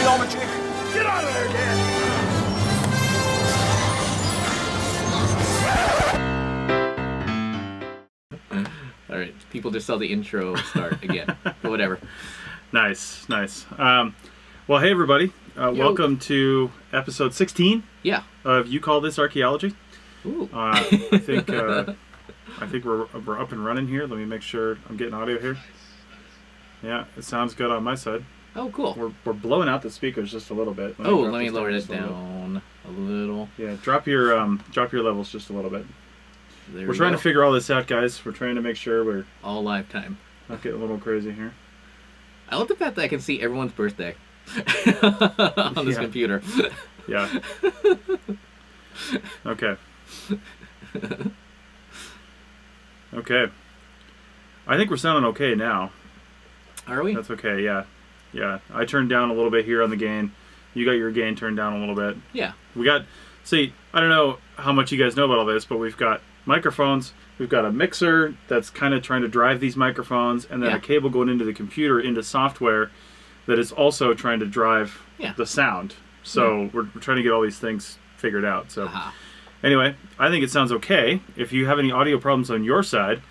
archaeology. Get out of there, Dan! All right, people just saw the intro start again, but whatever. Nice, nice. Well, hey everybody, welcome to episode 16. Yeah. Of You Call This Archaeology. Ooh. I think we're up and running here. Let me make sure I'm getting audio here. Yeah, it sounds good on my side. Oh, cool. We're blowing out the speakers just a little bit. Let me lower it down a little. Yeah, drop your levels just a little bit. We're trying to figure all this out, guys. We're trying to make sure we're all live time. Not getting a little crazy here. I love the fact that I can see everyone's birthday on this computer. Yeah. Okay. Okay. I think we're sounding okay now. Are we? That's okay, yeah. Yeah. I turned down a little bit here on the gain. You got your gain turned down a little bit. Yeah. We got, see, I don't know how much you guys know about all this, but we've got microphones, we've got a mixer that's kind of trying to drive these microphones, and then a cable going into the computer, into software that is also trying to drive the sound. So we're trying to get all these things figured out. So anyway, I think it sounds okay. If you have any audio problems on your side,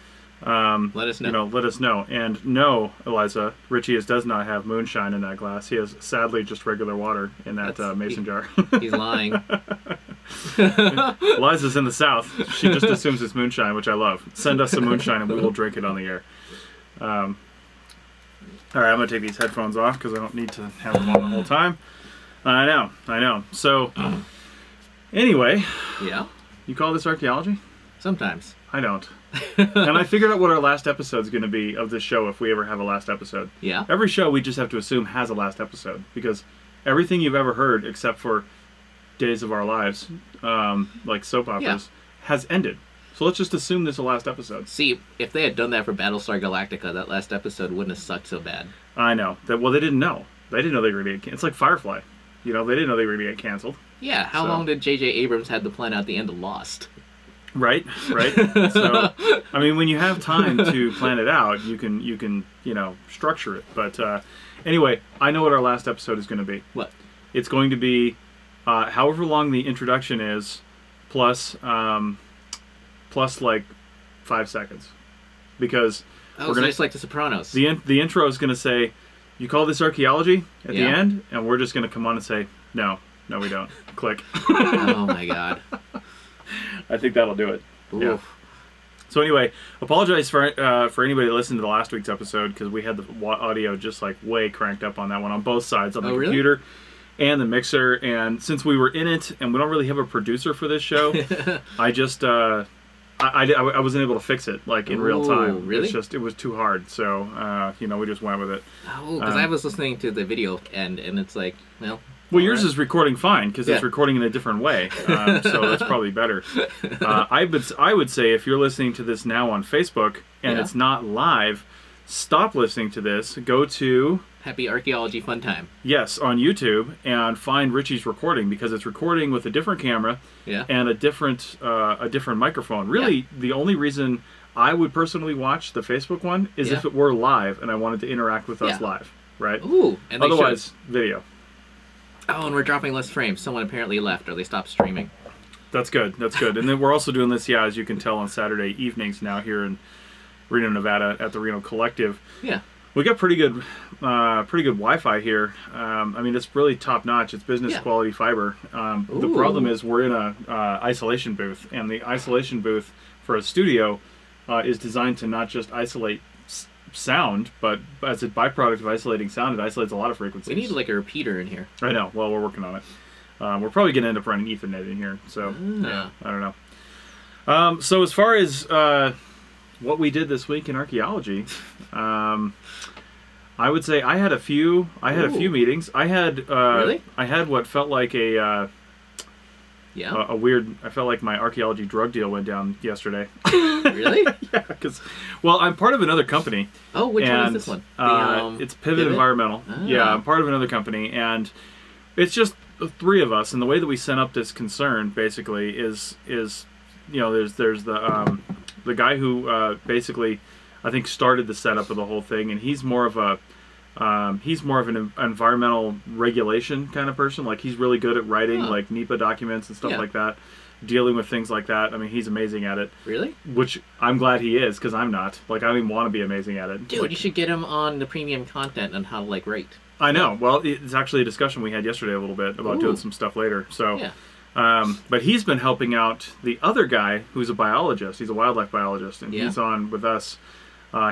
let us know. You know, let us know. And no, Eliza, Richie does not have moonshine in that glass. He has sadly just regular water in that mason jar. He's lying. Eliza's in the south. She just assumes it's moonshine, which I love. Send us some moonshine and we will drink it on the air. All right, I'm going to take these headphones off because I don't need to have them on the whole time. I know. So, anyway. Yeah? You call this archaeology? Sometimes. I don't. And I figured out what our last episode is going to be of this show if we ever have a last episode. Yeah? Every show we just have to assume has a last episode because everything you've ever heard except for Days of Our Lives, like soap operas, has ended. So let's just assume this is the last episode. See, if they had done that for Battlestar Galactica, that last episode wouldn't have sucked so bad. I know. Well, they didn't know. They didn't know they were going to get... It's like Firefly. You know, they didn't know they were going to get canceled. Yeah, how long did J.J. Abrams had to plan out the end of Lost? Right. So, I mean, when you have time to plan it out, you can you know, structure it. But anyway, I know what our last episode is going to be. What? It's going to be however long the introduction is, plus like 5 seconds, because we're gonna just like The Sopranos. The intro is going to say, "You call this archaeology?" at the end, and we're just going to come on and say, "No, we don't." Click. Oh my god. I think that'll do it. Oof. Yeah. So anyway, apologize for anybody that listened to the last week's episode because we had the audio just like way cranked up on that one on both sides, on the computer and the mixer. And since we were in it and we don't really have a producer for this show, I just I wasn't able to fix it like in real time. Really? It was too hard. So you know, we just went with it. Oh, because I was listening to the video and it's like, well, yours is recording fine because it's recording in a different way, so that's probably better. I would say if you're listening to this now on Facebook and it's not live, stop listening to this. Go to Happy Archaeology Fun Time. Yes, on YouTube, and find Richie's recording because it's recording with a different camera and a different microphone. Really, the only reason I would personally watch the Facebook one is if it were live and I wanted to interact with us live, right? Ooh, and otherwise video. Oh, and we're dropping less frames. Someone apparently left, or they stopped streaming. That's good. That's good. And then we're also doing this, as you can tell, on Saturday evenings now here in Reno, Nevada, at the Reno Collective. Yeah. We got pretty good Wi-Fi here. I mean, it's really top notch. It's business quality fiber. The problem is we're in a isolation booth, and the isolation booth for a studio is designed to not just isolate sound, but as a byproduct of isolating sound, it isolates a lot of frequencies. We need like a repeater in here. I know. Well, we're working on it. We're probably going to end up running Ethernet in here. So, yeah, I don't know. So as far as what we did this week in archaeology, I would say I had a few meetings. I had I had what felt like a weird. I felt like my archaeology drug deal went down yesterday. Really? Yeah, because I'm part of another company. Oh, which one is this one? It's Pivot Environmental. Ah. Yeah, I'm part of another company, and it's just the three of us. And the way that we set up this concern basically is you know, there's the guy who basically I think started the setup of the whole thing, and he's more of a He's more of an environmental regulation kind of person. Like, he's really good at writing like NEPA documents and stuff like that, dealing with things like that. I mean, he's amazing at it. Really? Which I'm glad he is, because I'm not. Like, I don't even want to be amazing at it. Dude, like, you should get him on the premium content on how to like rate. I know. Well, it's actually a discussion we had yesterday a little bit about doing some stuff later. So, but he's been helping out the other guy who's a biologist. He's a wildlife biologist, and he's on with us.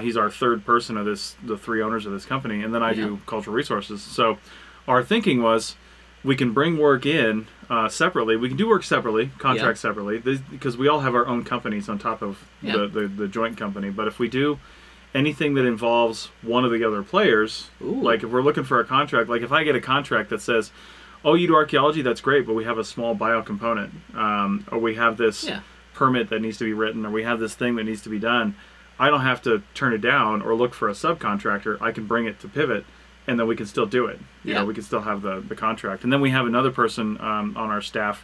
He's our third person of the three owners of this company, and then I do cultural resources. So our thinking was we can bring work in separately. We can do work separately, contract separately, because we all have our own companies on top of the joint company. But if we do anything that involves one of the other players, like if we're looking for a contract, like if I get a contract that says, oh, you do archaeology, that's great, but we have a small bio component, or we have this permit that needs to be written, or we have this thing that needs to be done, I don't have to turn it down or look for a subcontractor. I can bring it to Pivot, and then we can still do it. You know, we can still have the contract. And then we have another person on our staff,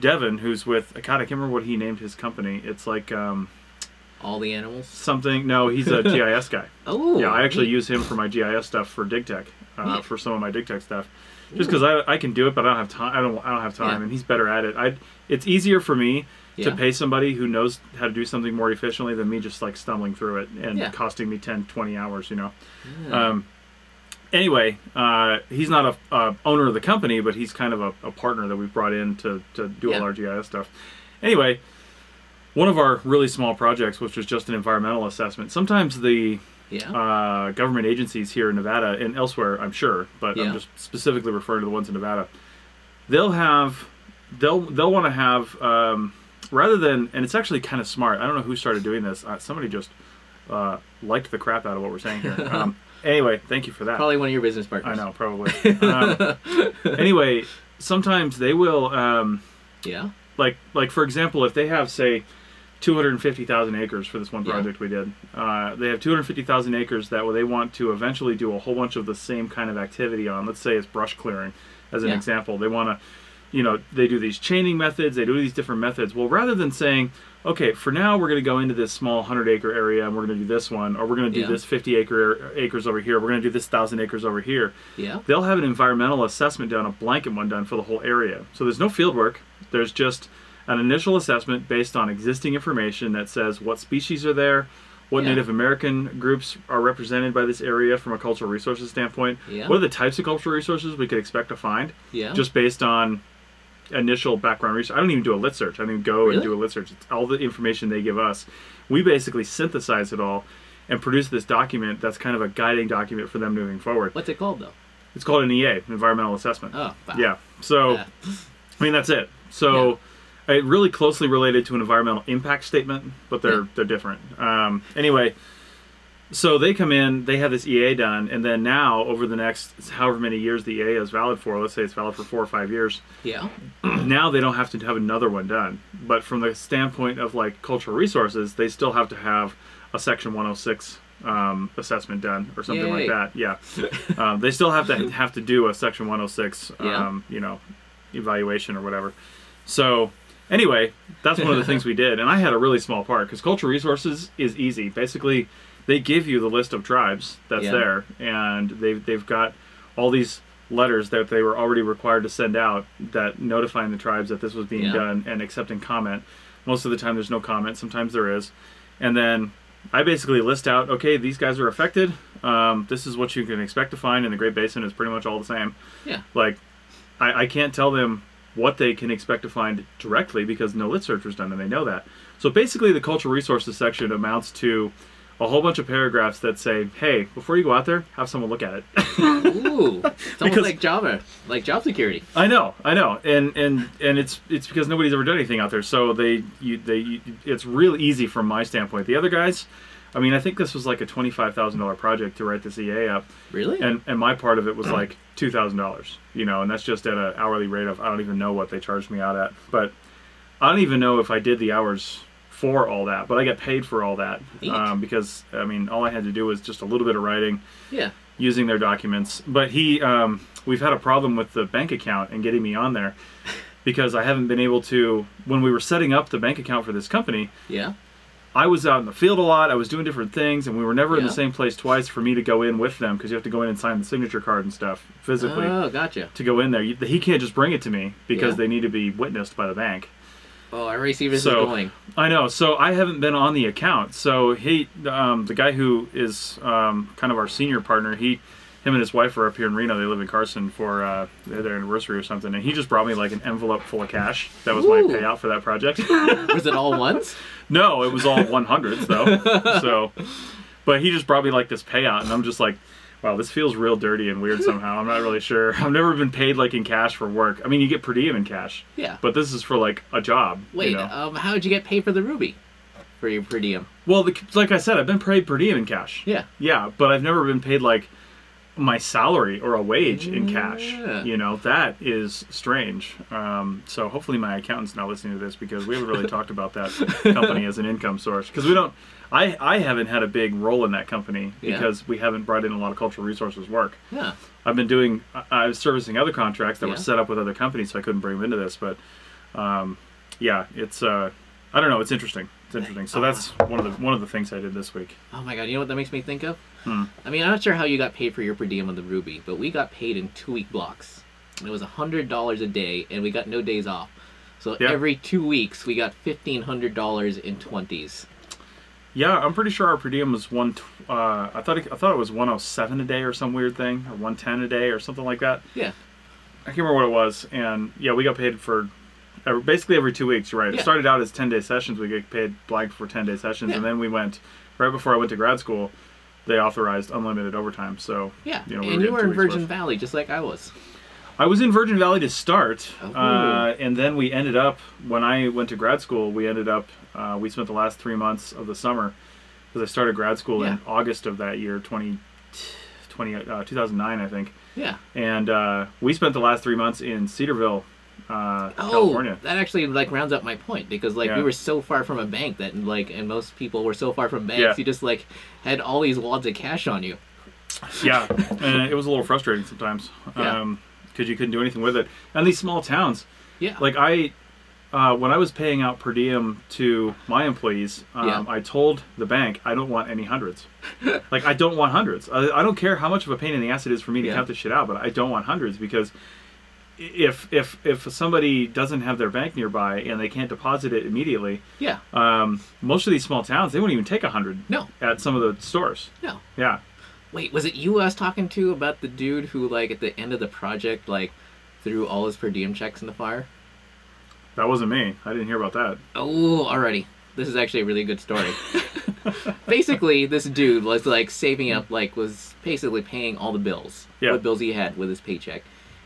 Devin, who's with, God, I can't remember what he named his company. It's like... All the animals? Something. No, he's a GIS guy. Oh. Yeah, I actually use him for my GIS stuff for DigTech, for some of my DigTech stuff. Just because I can do it, but I don't have time. I don't have time, and he's better at it. It's easier for me to pay somebody who knows how to do something more efficiently than me just like stumbling through it and costing me 10, 20 hours, you know. Anyway, he's not a owner of the company, but he's kind of a partner that we've brought in to do all our GIS stuff. Anyway, one of our really small projects, which was just an environmental assessment, sometimes the government agencies here in Nevada and elsewhere, I'm sure, but I'm just specifically referring to the ones in Nevada, they'll want to have, rather than, and it's actually kind of smart, I don't know who started doing this, somebody just liked the crap out of what we're saying here. Anyway, thank you for that. Probably one of your business partners. I know, probably. Anyway, sometimes they will, like for example, if they have, say, 250,000 acres for this one project we did. They have 250,000 acres that they want to eventually do a whole bunch of the same kind of activity on. Let's say it's brush clearing, as an example. They want to, you know, they do these chaining methods, they do these different methods. Well, rather than saying, okay, for now we're going to go into this small 100-acre area and we're going to do this one, or we're going to do this 50 acres over here, we're going to do this 1,000 acres over here. They'll have an environmental assessment done, a blanket one done for the whole area. So there's no field work. There's just an initial assessment based on existing information that says what species are there, what Native American groups are represented by this area from a cultural resources standpoint, what are the types of cultural resources we could expect to find, just based on initial background research. I don't even do a lit search. I don't even go and do a lit search. It's all the information they give us. We basically synthesize it all and produce this document that's kind of a guiding document for them moving forward. What's it called, though? It's called an EA, Environmental Assessment. Oh, wow. Yeah. So, I mean, that's it. So... It really closely related to an environmental impact statement, but they're different. Anyway, so they come in, they have this EA done, and then now, over the next however many years the EA is valid for, let's say it's valid for 4 or 5 years, now they don't have to have another one done. But from the standpoint of like cultural resources, they still have to have a Section 106 assessment done or something like that. They still have to do a Section 106 you know, evaluation or whatever. So anyway, that's one of the things we did, and I had a really small part because cultural resources is easy. Basically, they give you the list of tribes that's there, and they've got all these letters that they were already required to send out that notifying the tribes that this was being done and accepting comment. Most of the time, there's no comment. Sometimes there is, and then I basically list out, okay, these guys are affected. This is what you can expect to find in the Great Basin. Is pretty much all the same. Like I can't tell them what they can expect to find directly because no lit search was done, and they know that. So basically the cultural resources section amounts to a whole bunch of paragraphs that say, hey, before you go out there, have someone look at it. Ooh, it's almost like Java, like job security. I know, and it's because nobody's ever done anything out there, so it's real easy from my standpoint. The other guys, I mean, I think this was like a $25,000 project to write this EA up. Really? And my part of it was like $2,000, you know, and that's just at an hourly rate of, I don't even know what they charged me out at. But I don't even know if I did the hours for all that, but I get paid for all that. Because, I mean, all I had to do was just a little bit of writing using their documents. But we've had a problem with the bank account and getting me on there because I haven't been able to, when we were setting up the bank account for this company, I was out in the field a lot. I was doing different things, and we were never in the same place twice for me to go in with them because you have to go in and sign the signature card and stuff physically. Oh, gotcha. To go in there. He can't just bring it to me because they need to be witnessed by the bank. Oh, I already see where this is going. I know. So I haven't been on the account. So the guy who is kind of our senior partner, him and his wife are up here in Reno. They live in Carson for their anniversary or something. And he just brought me like an envelope full of cash. That was my payout for that project. Was it all ones? No, it was all 100s though. So, but he just brought me like this payout, and I'm just like, wow, this feels real dirty and weird somehow. I'm not really sure. I've never been paid like in cash for work. I mean, you get per diem in cash. Yeah. But this is for like a job. Wait, you know? how did you get paid for the ruby? For your per diem? Well, like I said, I've been paid per diem in cash. Yeah. Yeah, but I've never been paid like my salary or a wage in cash. You know, that is strange. So hopefully my accountant's not listening to this because we haven't really talked about that company as an income source. Because we don't, I haven't had a big role in that company because we haven't brought in a lot of cultural resources work. Yeah. I've been I was servicing other contracts that were set up with other companies, so I couldn't bring them into this. But yeah, it's, I don't know, it's interesting. It's interesting. So that's one of the things I did this week. Oh my god, you know what that makes me think of? I mean, I'm not sure how you got paid for your per diem on the Ruby, but we got paid in 2-week blocks. And it was $100 a day, and we got no days off. So every 2 weeks, we got $1,500 in 20s. Yeah, I'm pretty sure our per diem was I thought it was 107 a day or some weird thing, or 110 a day or something like that. Yeah. I can't remember what it was, and yeah, we got paid for basically every 2 weeks. You're right. It started out as 10-day sessions. We get paid blank for 10-day sessions, and then we went right before I went to grad school. They authorized unlimited overtime. So yeah, you know, and you were in Virgin Valley just like I was. I was in Virgin Valley to start, and then we ended up, when I went to grad school, we ended up, we spent the last 3 months of the summer, because I started grad school in August of that year, 2009, I think. Yeah. And we spent the last 3 months in Cedarville, California. That actually like rounds up my point, because like we were so far from a bank that and most people were so far from banks, you just like had all these wads of cash on you. Yeah, and it was a little frustrating sometimes. Because you couldn't do anything with it. And these small towns, like when I was paying out per diem to my employees, I told the bank, I don't want any hundreds. Like, I don't want hundreds. I don't care how much of a pain in the ass it is for me to count this shit out, but I don't want hundreds, because if somebody doesn't have their bank nearby and they can't deposit it immediately, most of these small towns, they won't even take 100 at some of the stores. No. Yeah. Wait, was it you I was talking to about the dude who, like, at the end of the project, like, threw all his per diem checks in the fire? That wasn't me. I didn't hear about that. Oh, alrighty. This is actually a really good story. Basically, this dude was, like, saving up, like, was basically paying all the bills. What bills he had with his paycheck.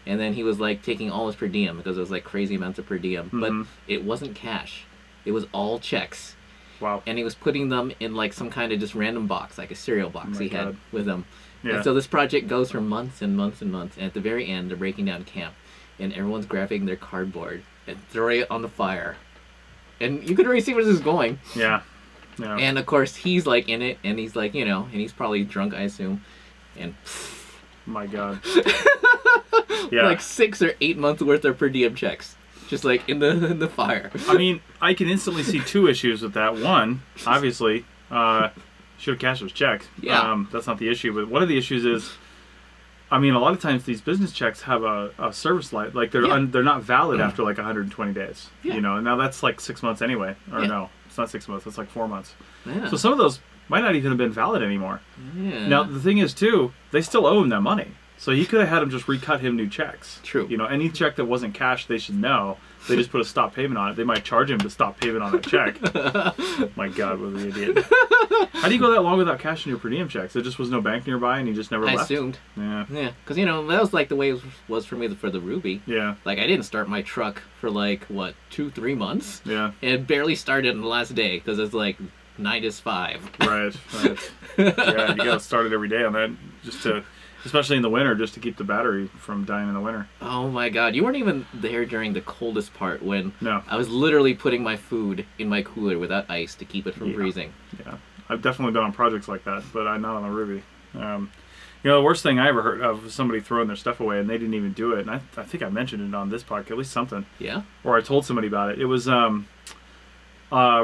And then he was, like, taking all his per diem, because it was, like, crazy amounts of per diem. But it wasn't cash. It was all checks. Wow. And he was putting them in like some kind of just random box, like a cereal box he had with him. Yeah. And so this project goes for months and months and months. And at the very end, they're breaking down camp. And everyone's grabbing their cardboard and throwing it on the fire. And you could already see where this is going. Yeah. And of course, he's like in it. And he's like, you know, and he's probably drunk, I assume. And my God. Like 6 or 8 months worth of per diem checks. Just like in the fire. I mean, I can instantly see 2 issues with that. One, obviously, should have cashed those checks. Yeah. That's not the issue. But one of the issues is, I mean, a lot of times these business checks have a service life. Like they're not valid after like 120 days. Yeah. You know, and now that's like 6 months anyway. Or no, it's not 6 months. It's like 4 months. Yeah. So some of those might not even have been valid anymore. Yeah. Now the thing is too, they still owe him that money. So he could have had him just recut him new checks. True. You know, any check that wasn't cash, they should know. They just put a stop payment on it. They might charge him to stop payment on that check. My God, what an idiot. How do you go that long without cashing your per diem checks? There just was no bank nearby and he just never left? I assumed. Yeah. Yeah, because, you know, that was like the way it was for me for the Ruby. Yeah. Like, I didn't start my truck for like, what, 2-3 months? Yeah. And it barely started on the last day because it's like 9 to 5. Right. Yeah, you got to start it every day on that just to... Especially in the winter, just to keep the battery from dying in the winter. Oh my God. You weren't even there during the coldest part when I was literally putting my food in my cooler without ice to keep it from freezing. Yeah. I've definitely been on projects like that, but I'm not on the Ruby. You know, the worst thing I ever heard of was somebody throwing their stuff away and they didn't even do it. And I think I mentioned it on this podcast, at least something. Yeah? Or I told somebody about it. It was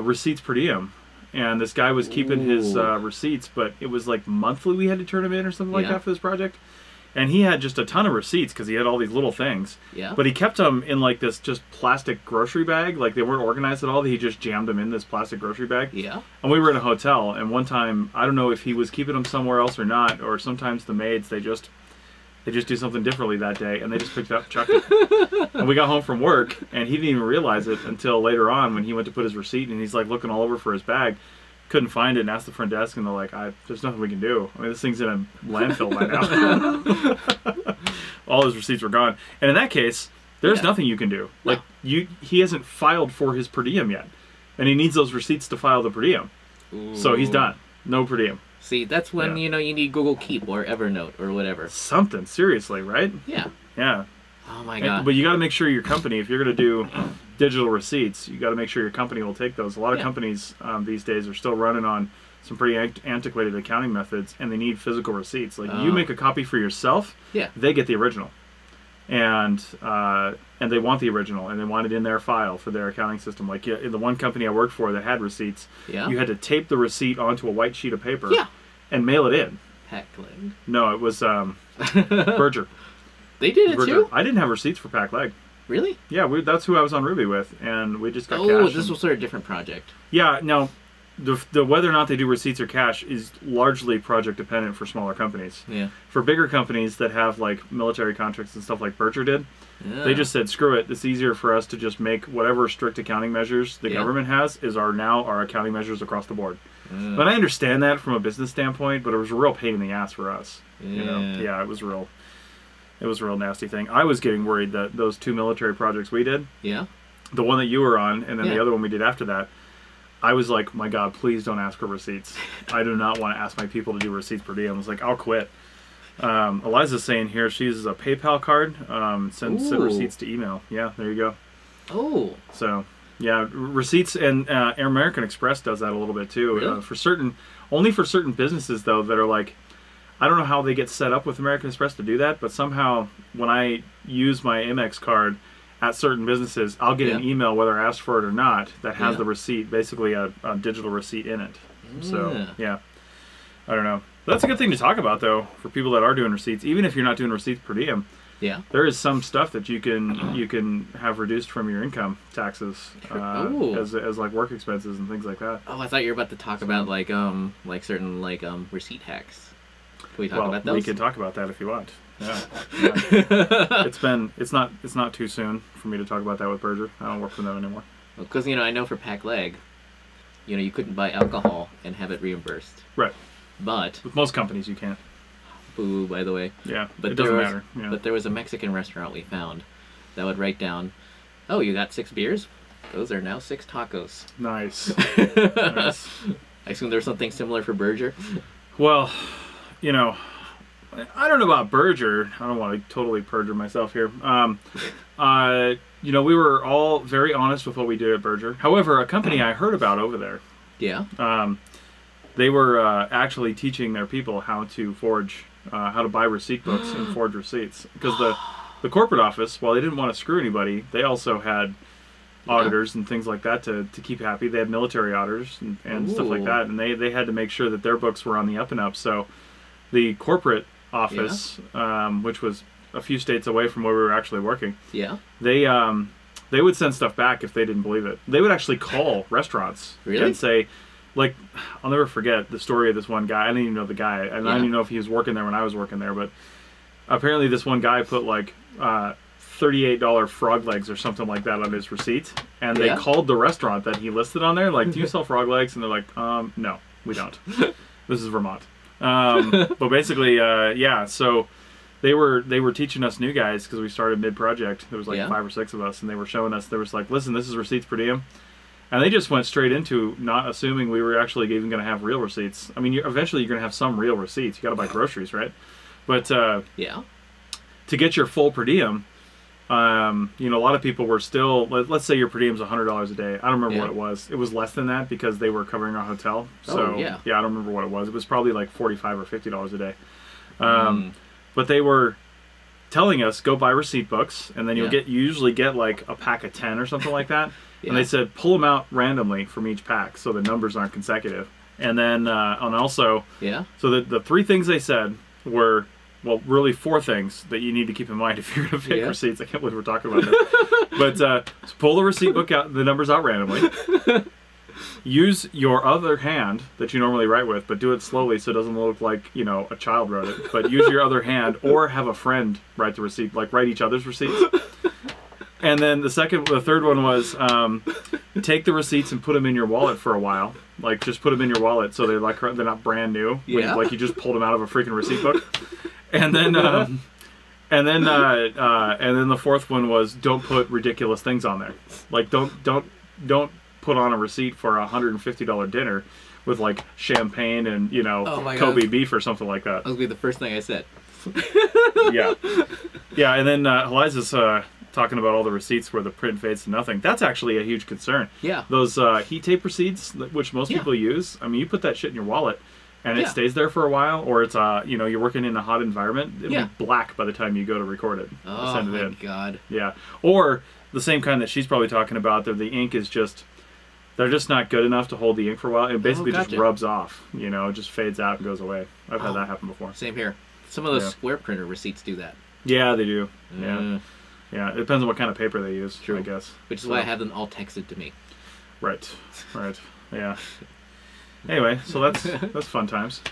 receipts per diem. and this guy was keeping his receipts, but it was like monthly we had to turn them in or something like that for this project. And he had just a ton of receipts because he had all these little things. Yeah. But he kept them in like this just plastic grocery bag. Like they weren't organized at all. He just jammed them in this plastic grocery bag. Yeah. And we were in a hotel, and one time, I don't know if he was keeping them somewhere else or not, or sometimes the maids, they just do something differently that day, and they just picked it up and chucked it. And we got home from work, and he didn't even realize it until later on when he went to put his receipt, and he's like looking all over for his bag. Couldn't find it, and asked the front desk, and they're like, there's nothing we can do. I mean, this thing's in a landfill by now. All his receipts were gone. And in that case, there's nothing you can do. Like, he hasn't filed for his per diem yet, and he needs those receipts to file the per diem. Ooh. So he's done. No per diem. See, that's when, you need Google Keep or Evernote or whatever. Something, seriously, right? Yeah. Yeah. Oh my God. But you got to make sure your company, if you're going to do digital receipts, you got to make sure your company will take those. A lot of companies these days are still running on some pretty antiquated accounting methods, and they need physical receipts. Like you make a copy for yourself, they get the original, and they want the original, and they want it in their file for their accounting system. Like in the one company I worked for that had receipts, you had to tape the receipt onto a white sheet of paper and mail it in. Packleg. No, it was Berger. They did it too? I didn't have receipts for Packleg. Really? Yeah, that's who I was on Ruby with, and we just got cash. Oh, this was sort of a different project. Yeah, no, the whether or not they do receipts or cash is largely project dependent for smaller companies. Yeah. For bigger companies that have like military contracts and stuff like Berger did, they just said, screw it, it's easier for us to just make whatever strict accounting measures the government has is our accounting measures across the board. But I understand that from a business standpoint, but it was a real pain in the ass for us. You know? Yeah, it was real. It was a real nasty thing. I was getting worried that those two military projects we did, the one that you were on, and then the other one we did after that, I was like, my God, please don't ask for receipts. I do not want to ask my people to do receipts per diem. I was like, I'll quit. Eliza's saying here she uses a PayPal card, send receipts to email. Yeah, there you go. Oh. So, yeah, receipts, and American Express does that a little bit too. Really? Only for certain businesses, though, that are like, I don't know how they get set up with American Express to do that, but somehow when I use my Amex card at certain businesses, I'll get an email, whether I asked for it or not, that has the receipt, basically a digital receipt in it. So, yeah. I don't know. That's a good thing to talk about, though, for people that are doing receipts. Even if you're not doing receipts per diem, there is some stuff that you can have reduced from your income taxes as like work expenses and things like that. Oh, I thought you were about to talk about like certain receipt hacks. Can we talk about those? We can talk about that if you want. Yeah. It's not too soon for me to talk about that with Berger. I don't work for them anymore. Because I know for Packleg, you couldn't buy alcohol and have it reimbursed. Right. But with most companies you can't. Boo, by the way. Yeah. But it doesn't matter. Yeah. But there was a Mexican restaurant we found that would write down, "Oh, you got 6 beers? Those are now 6 tacos." Nice. Nice. I assume there's something similar for Berger. Well, I don't know about Berger. I don't want to totally perjure myself here. We were all very honest with what we did at Berger. However, a company I heard about over there, they were actually teaching their people how to forge, how to buy receipt books and forge receipts. Because the corporate office, while they didn't want to screw anybody, they also had auditors and things like that to keep happy. They had military auditors and stuff like that, and they had to make sure that their books were on the up and up. So the corporate office, which was a few states away from where we were actually working, they would send stuff back if they didn't believe it. They would actually call restaurants and say, like, I'll never forget the story of this one guy. I didn't even know the guy, and I didn't even know if he was working there when I was working there, but apparently this one guy put like $38 frog legs or something like that on his receipt, and they called the restaurant that he listed on there, like, do you sell frog legs? And they're like, no, we don't. This is Vermont. But basically, so they were teaching us new guys, because we started mid-project. There was like 5 or 6 of us, and they were showing us, they was like, listen, this is receipts per diem. And they just went straight into not assuming we were actually even going to have real receipts. I mean, eventually you're going to have some real receipts. You got to buy groceries, right? But to get your full per diem, a lot of people were still, let's say your per diem's $100 a day. I don't remember what it was. It was less than that because they were covering our hotel. So I don't remember what it was. It was probably like $45 or $50 a day. But they were telling us, go buy receipt books, and then you usually get like a pack of 10 or something like that. and they said pull them out randomly from each pack so the numbers aren't consecutive. And then and also, so the 3 things they said were, well, really 4 things that you need to keep in mind if you're going to pick receipts. I can't believe we're talking about this. But so pull the receipt book out, the numbers out randomly. Use your other hand that you normally write with, but do it slowly so it doesn't look like, you know, a child wrote it. But use your other hand, or have a friend write the receipt, like write each other's receipts. And then the third one was take the receipts and put them in your wallet for a while. Like, just put them in your wallet so they're not brand new. Like you just pulled them out of a freaking receipt book. And then and then the fourth one was don't put ridiculous things on there. Like don't put on a receipt for a $150 dinner with like champagne and, you know, Kobe beef or something like that. That would be the first thing I said. Yeah. And then Eliza's talking about all the receipts where the print fades to nothing. That's actually a huge concern. Yeah. Those heat tape receipts, which most people use. I mean, you put that shit in your wallet, and it stays there for a while, or it's you know, you're working in a hot environment. It'll be black by the time you go to record it. Oh send it in. My god. Yeah. Or the same kind that she's probably talking about. The ink is just. They're just not good enough to hold the ink for a while. It basically just rubs off, you know, it just fades out and goes away. I've had that happen before. Same here. Some of those square printer receipts do that. Yeah, they do. Yeah. Yeah, it depends on what kind of paper they use, I guess. Which is why I have them all texted to me. Right. Yeah. Anyway, so that's fun times.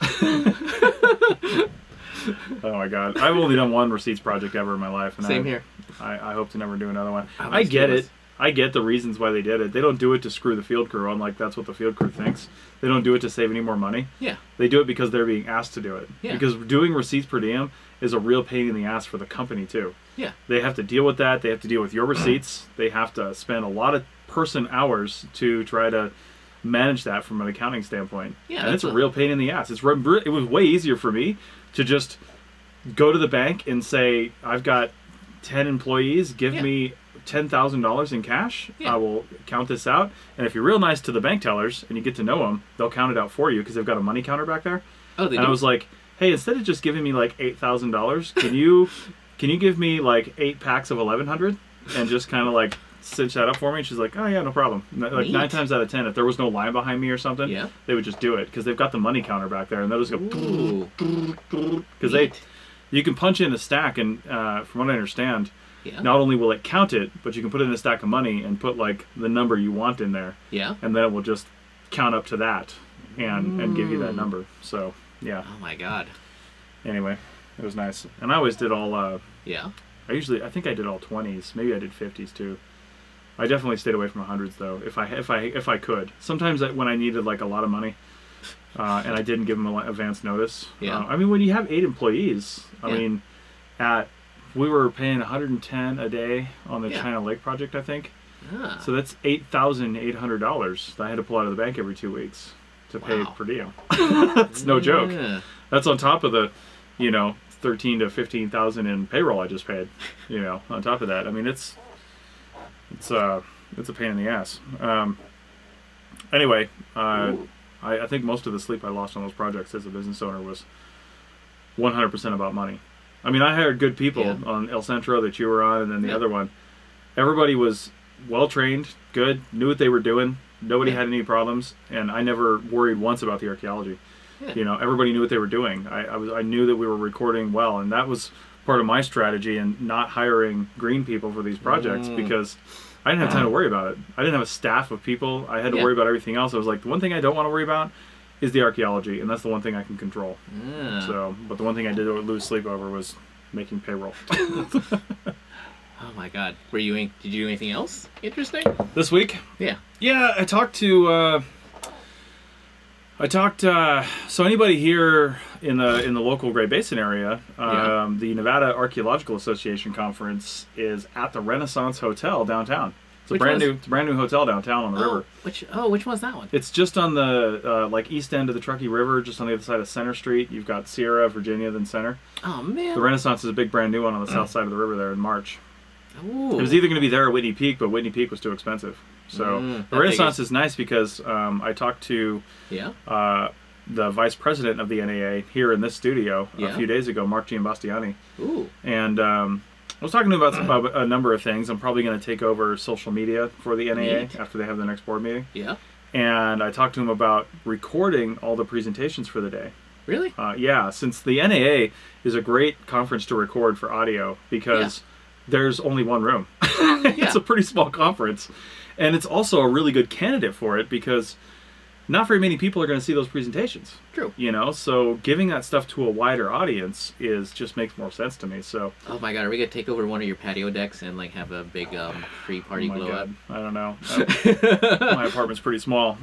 Oh my god. I've only done one receipts project ever in my life. And Same here. I hope to never do another one. I get it. I get the reasons why they did it. They don't do it to screw the field crew on, like that's what the field crew thinks. They don't do it to save any more money. Yeah. They do it because they're being asked to do it. Yeah. Because doing receipts per diem is a real pain in the ass for the company too. Yeah. They have to deal with that. They have to deal with your receipts. They have to spend a lot of person hours to try to manage that from an accounting standpoint. Yeah. And it's a real pain in the ass. It was way easier for me to just go to the bank and say, I've got 10 employees, give me $10,000 in cash. I will count this out, and if you're real nice to the bank tellers and you get to know them, they'll count it out for you because they've got a money counter back there. Oh, they do? And I was like, hey, instead of just giving me like $8,000, can you give me like 8 packs of 1,100 and just kind of like cinch that up for me? And she's like, oh yeah, no problem. Like 9 times out of 10, if there was no line behind me or something, they would just do it because they've got the money counter back there, and they'll just go because you can punch in a stack, and from what I understand. Yeah. Not only will it count it, but you can put it in a stack of money and put like the number you want in there. Yeah. And then it will just count up to that and give you that number. So yeah. Oh my god. Anyway, it was nice. And I always did all I think I did all 20s. Maybe I did 50s too. I definitely stayed away from 100s though, if I could. Sometimes when I needed like a lot of money, and I didn't give them advance notice. Yeah. I mean, when you have 8 employees, I mean, we were paying $110 a day on the China Lake project, I think. Ah. So that's $8,800 that I had to pull out of the bank every 2 weeks to pay per diem. It's no joke. That's on top of the, you know, $13,000 to $15,000 in payroll I just paid. You know, on top of that, I mean, it's a pain in the ass. Anyway, I think most of the sleep I lost on those projects as a business owner was 100% about money. I mean, I hired good people on El Centro that you were on, and then the other one. Everybody was well-trained, good, knew what they were doing. Nobody had any problems, and I never worried once about the archaeology. Yeah. You know, everybody knew what they were doing. I knew that we were recording well, and that was part of my strategy in not hiring green people for these projects because I didn't have time to worry about it. I didn't have a staff of people. I had to worry about everything else. I was like, the one thing I don't want to worry about is the archaeology, and that's the one thing I can control. Yeah. So, but the one thing I did lose sleep over was making payroll. Oh my god. Did you do anything else interesting? This week? Yeah. Yeah, I talked to so anybody here in the local Great Basin area, the Nevada Archaeological Association conference is at the Renaissance Hotel downtown. It's a brand new hotel downtown on the river. Which one's that one? It's just on the like east end of the Truckee River, just on the other side of Center Street. You've got Sierra, Virginia, then Center. Oh man. The Renaissance is a big brand new one on the south side of the river there in March. Ooh. It was either going to be there or Whitney Peak, but Whitney Peak was too expensive. So the Renaissance is nice because I talked to the vice president of the NAA here in this studio a few days ago, Mark Giambastiani. Ooh. And I was talking to him about a number of things. I'm probably going to take over social media for the NAA after they have the next board meeting. Yeah. And I talked to him about recording all the presentations for the day. Really? Yeah, since the NAA is a great conference to record for audio because there's only one room. It's a pretty small conference. And it's also a really good candidate for it because not very many people are going to see those presentations. True. You know, so giving that stuff to a wider audience just makes more sense to me. So. Oh my God, are we gonna take over one of your patio decks and like have a big free party blow up? I don't know. My apartment's pretty small.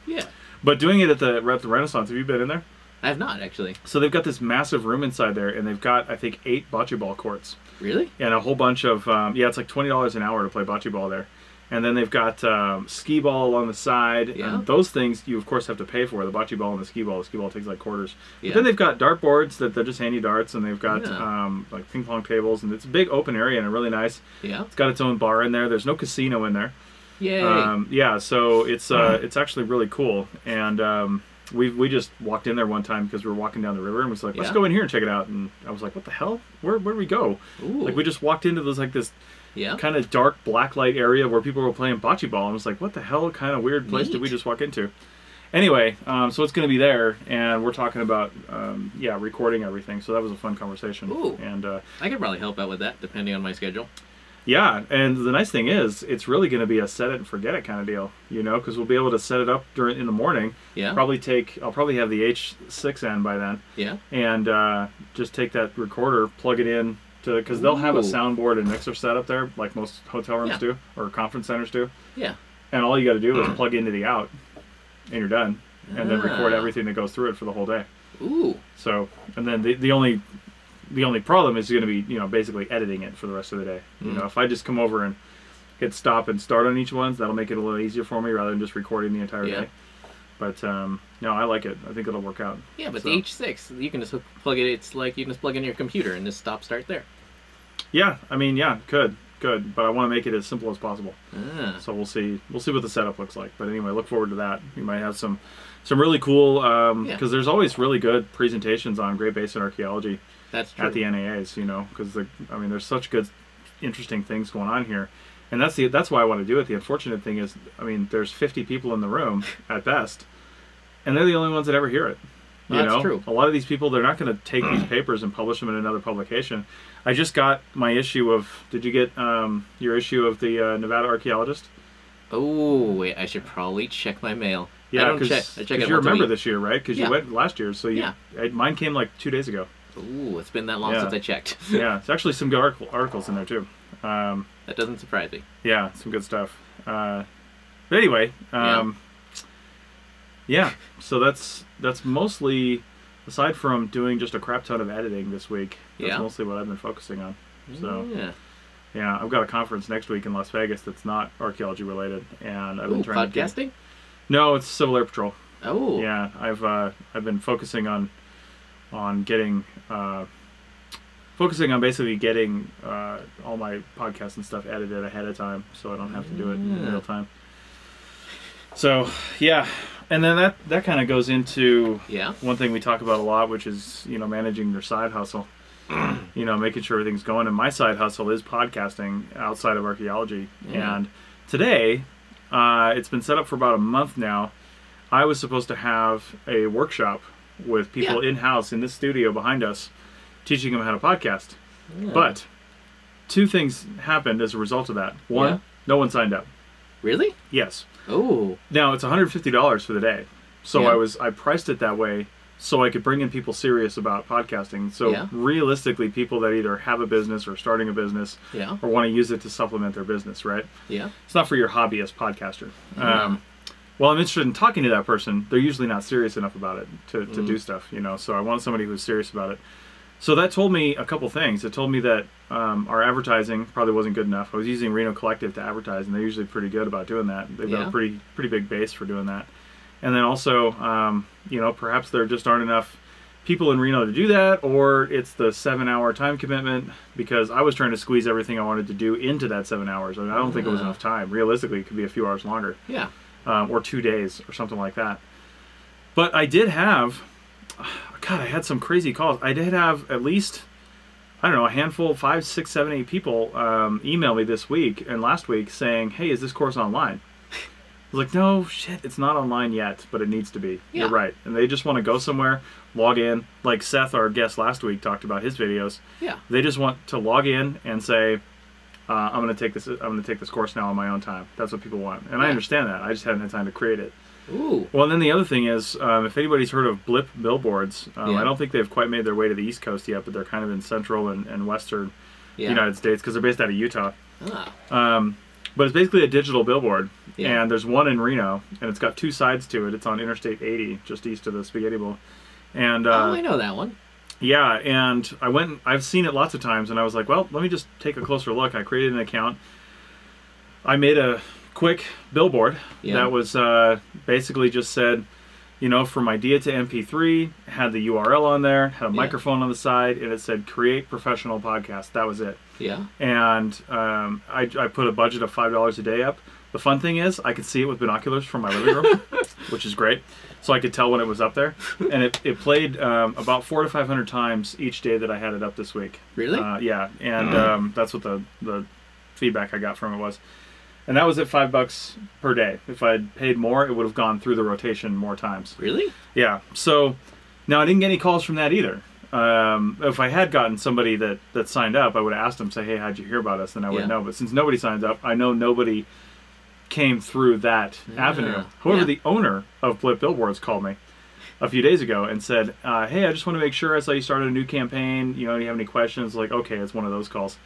Yeah. But doing it at the Renaissance, have you been in there? I have not actually. So they've got this massive room inside there, and they've got I think 8 bocce ball courts. Really? And a whole bunch of it's like $20 an hour to play bocce ball there. And then they've got skee ball along the side. Yeah. And those things you, of course, have to pay for, the bocce ball and the skee ball. The skee ball takes like quarters. Yeah. But then they've got dart boards that they're just handy darts, and they've got Yeah. like ping pong tables. And it's a big open area and really nice. Yeah. It's got its own bar in there. There's no casino in there. Yay. So it's actually really cool. And we just walked in there one time because we were walking down the river, and we was like, let's go in here and check it out. And I was like, what the hell? Where do we go? Ooh. Like we just walked into this kind of dark blacklight area where people were playing bocce ball. And I was like, what the hell kind of weird place did we just walk into? Anyway, so it's going to be there, and we're talking about, recording everything. So that was a fun conversation. Ooh. And I could probably help out with that, depending on my schedule. yeah, and the nice thing is, it's really going to be a set it and forget it kind of deal, you know, because we'll be able to set it up in the morning. Yeah. I'll probably have the H6N by then. Yeah. And just take that recorder, plug it in because they'll have a soundboard and mixer set up there, like most hotel rooms do, or conference centers do. Yeah. And all you got to do is plug into the out, and you're done, and then record everything that goes through it for the whole day. Ooh. So, and then the only problem is going to be, basically editing it for the rest of the day. You know, if I just come over and hit stop and start on each one, that'll make it a little easier for me rather than just recording the entire day. But no, I like it. I think it'll work out. Yeah, but the H6, you can just plug it. It's like you can just plug in your computer and just start there. Yeah, I mean, good. But I want to make it as simple as possible. So we'll see what the setup looks like. But anyway, look forward to that. We might have some really cool because there's always really good presentations on Great Basin archaeology. That's true. At the NAAs, because there's such good, interesting things going on here, and that's why I want to do it. The unfortunate thing is, there's 50 people in the room at best, and they're the only ones that ever hear it. That's true. A lot of these people, they're not going to take these papers and publish them in another publication. I just got my issue of. Did you get your issue of the Nevada Archaeologist? Oh wait, I should probably check my mail. Yeah, because you remember this year, right? Because you went last year, so mine came like 2 days ago. Ooh, it's been that long since I checked. Yeah, it's actually some good articles in there too. That doesn't surprise me. Yeah, some good stuff. But anyway, so that's mostly, aside from doing just a crap ton of editing this week, that's mostly what I've been focusing on. So yeah, I've got a conference next week in Las Vegas that's not archaeology related, and I've been trying podcasting? No, it's Civil Air Patrol. Oh. Yeah, I've been focusing on getting basically getting all my podcasts and stuff edited ahead of time, so I don't have to do it in real time. So yeah, and then that kind of goes into one thing we talk about a lot, which is managing your side hustle. Making sure everything's going. And my side hustle is podcasting outside of archaeology. And today, it's been set up for about a month now. I was supposed to have a workshop with people in-house in this studio behind us, teaching them how to podcast. But 2 things happened as a result of that. One, no one signed up. Really? Yes. Oh. Now, it's $150 for the day. So I priced it that way so I could bring in people serious about podcasting. So realistically, people that either have a business or starting a business or want to use it to supplement their business, right? Yeah. It's not for your hobbyist podcaster. Well, I'm interested in talking to that person. They're usually not serious enough about it to do stuff, so I want somebody who's serious about it. So that told me a couple things. It told me that our advertising probably wasn't good enough. I was using Reno Collective to advertise, and they're usually pretty good about doing that. They've got a pretty big base for doing that. And then also, perhaps there just aren't enough people in Reno to do that, or it's the 7-hour time commitment, because I was trying to squeeze everything I wanted to do into that 7 hours. I don't think it was enough time. Realistically, it could be a few hours longer. Yeah. Or 2 days or something like that. But I did have, I had some crazy calls. I I don't know, a handful, 5, 6, 7, 8 people email me this week and last week saying, hey, is this course online? I was like, no, shit, it's not online yet, but it needs to be. Yeah. You're right. And they just want to go somewhere, log in. Like Seth, our guest last week, talked about his videos. Yeah. They just want to log in and say, I'm going to take this course now on my own time. That's what people want. And I understand that. I just haven't had time to create it. Ooh. Well, and then the other thing is, if anybody's heard of blip billboards, I don't think they've quite made their way to the East Coast yet, but they're kind of in central and western United States because they're based out of Utah. Ah. But it's basically a digital billboard, and there's one in Reno, and it's got 2 sides to it. It's on Interstate 80, just east of the Spaghetti Bowl. And I know that one. Yeah, and I've seen it lots of times, and I was like, well, let me just take a closer look. I created an account. I made a quick billboard that was basically just said, you know, from idea to MP3, had the URL on there, had a microphone on the side, and it said create professional podcast. That was it. Yeah. And I put a budget of $5 a day up. The fun thing is I could see it with binoculars from my living room, which is great. So I could tell when it was up there. And it played about 400 to 500 times each day that I had it up this week. Really? Yeah. And that's what the feedback I got from it was. And that was at $5 per day. If I had paid more, it would have gone through the rotation more times. Really? Yeah. So now I didn't get any calls from that either. If I had gotten somebody that signed up, I would have asked them, say, hey, how'd you hear about us? Then I would know. But since nobody signs up, I know nobody came through that avenue. However, the owner of Blip Billboards called me a few days ago and said, hey, I just want to make sure I saw you started a new campaign. You know, do you have any questions? Like, okay, it's one of those calls.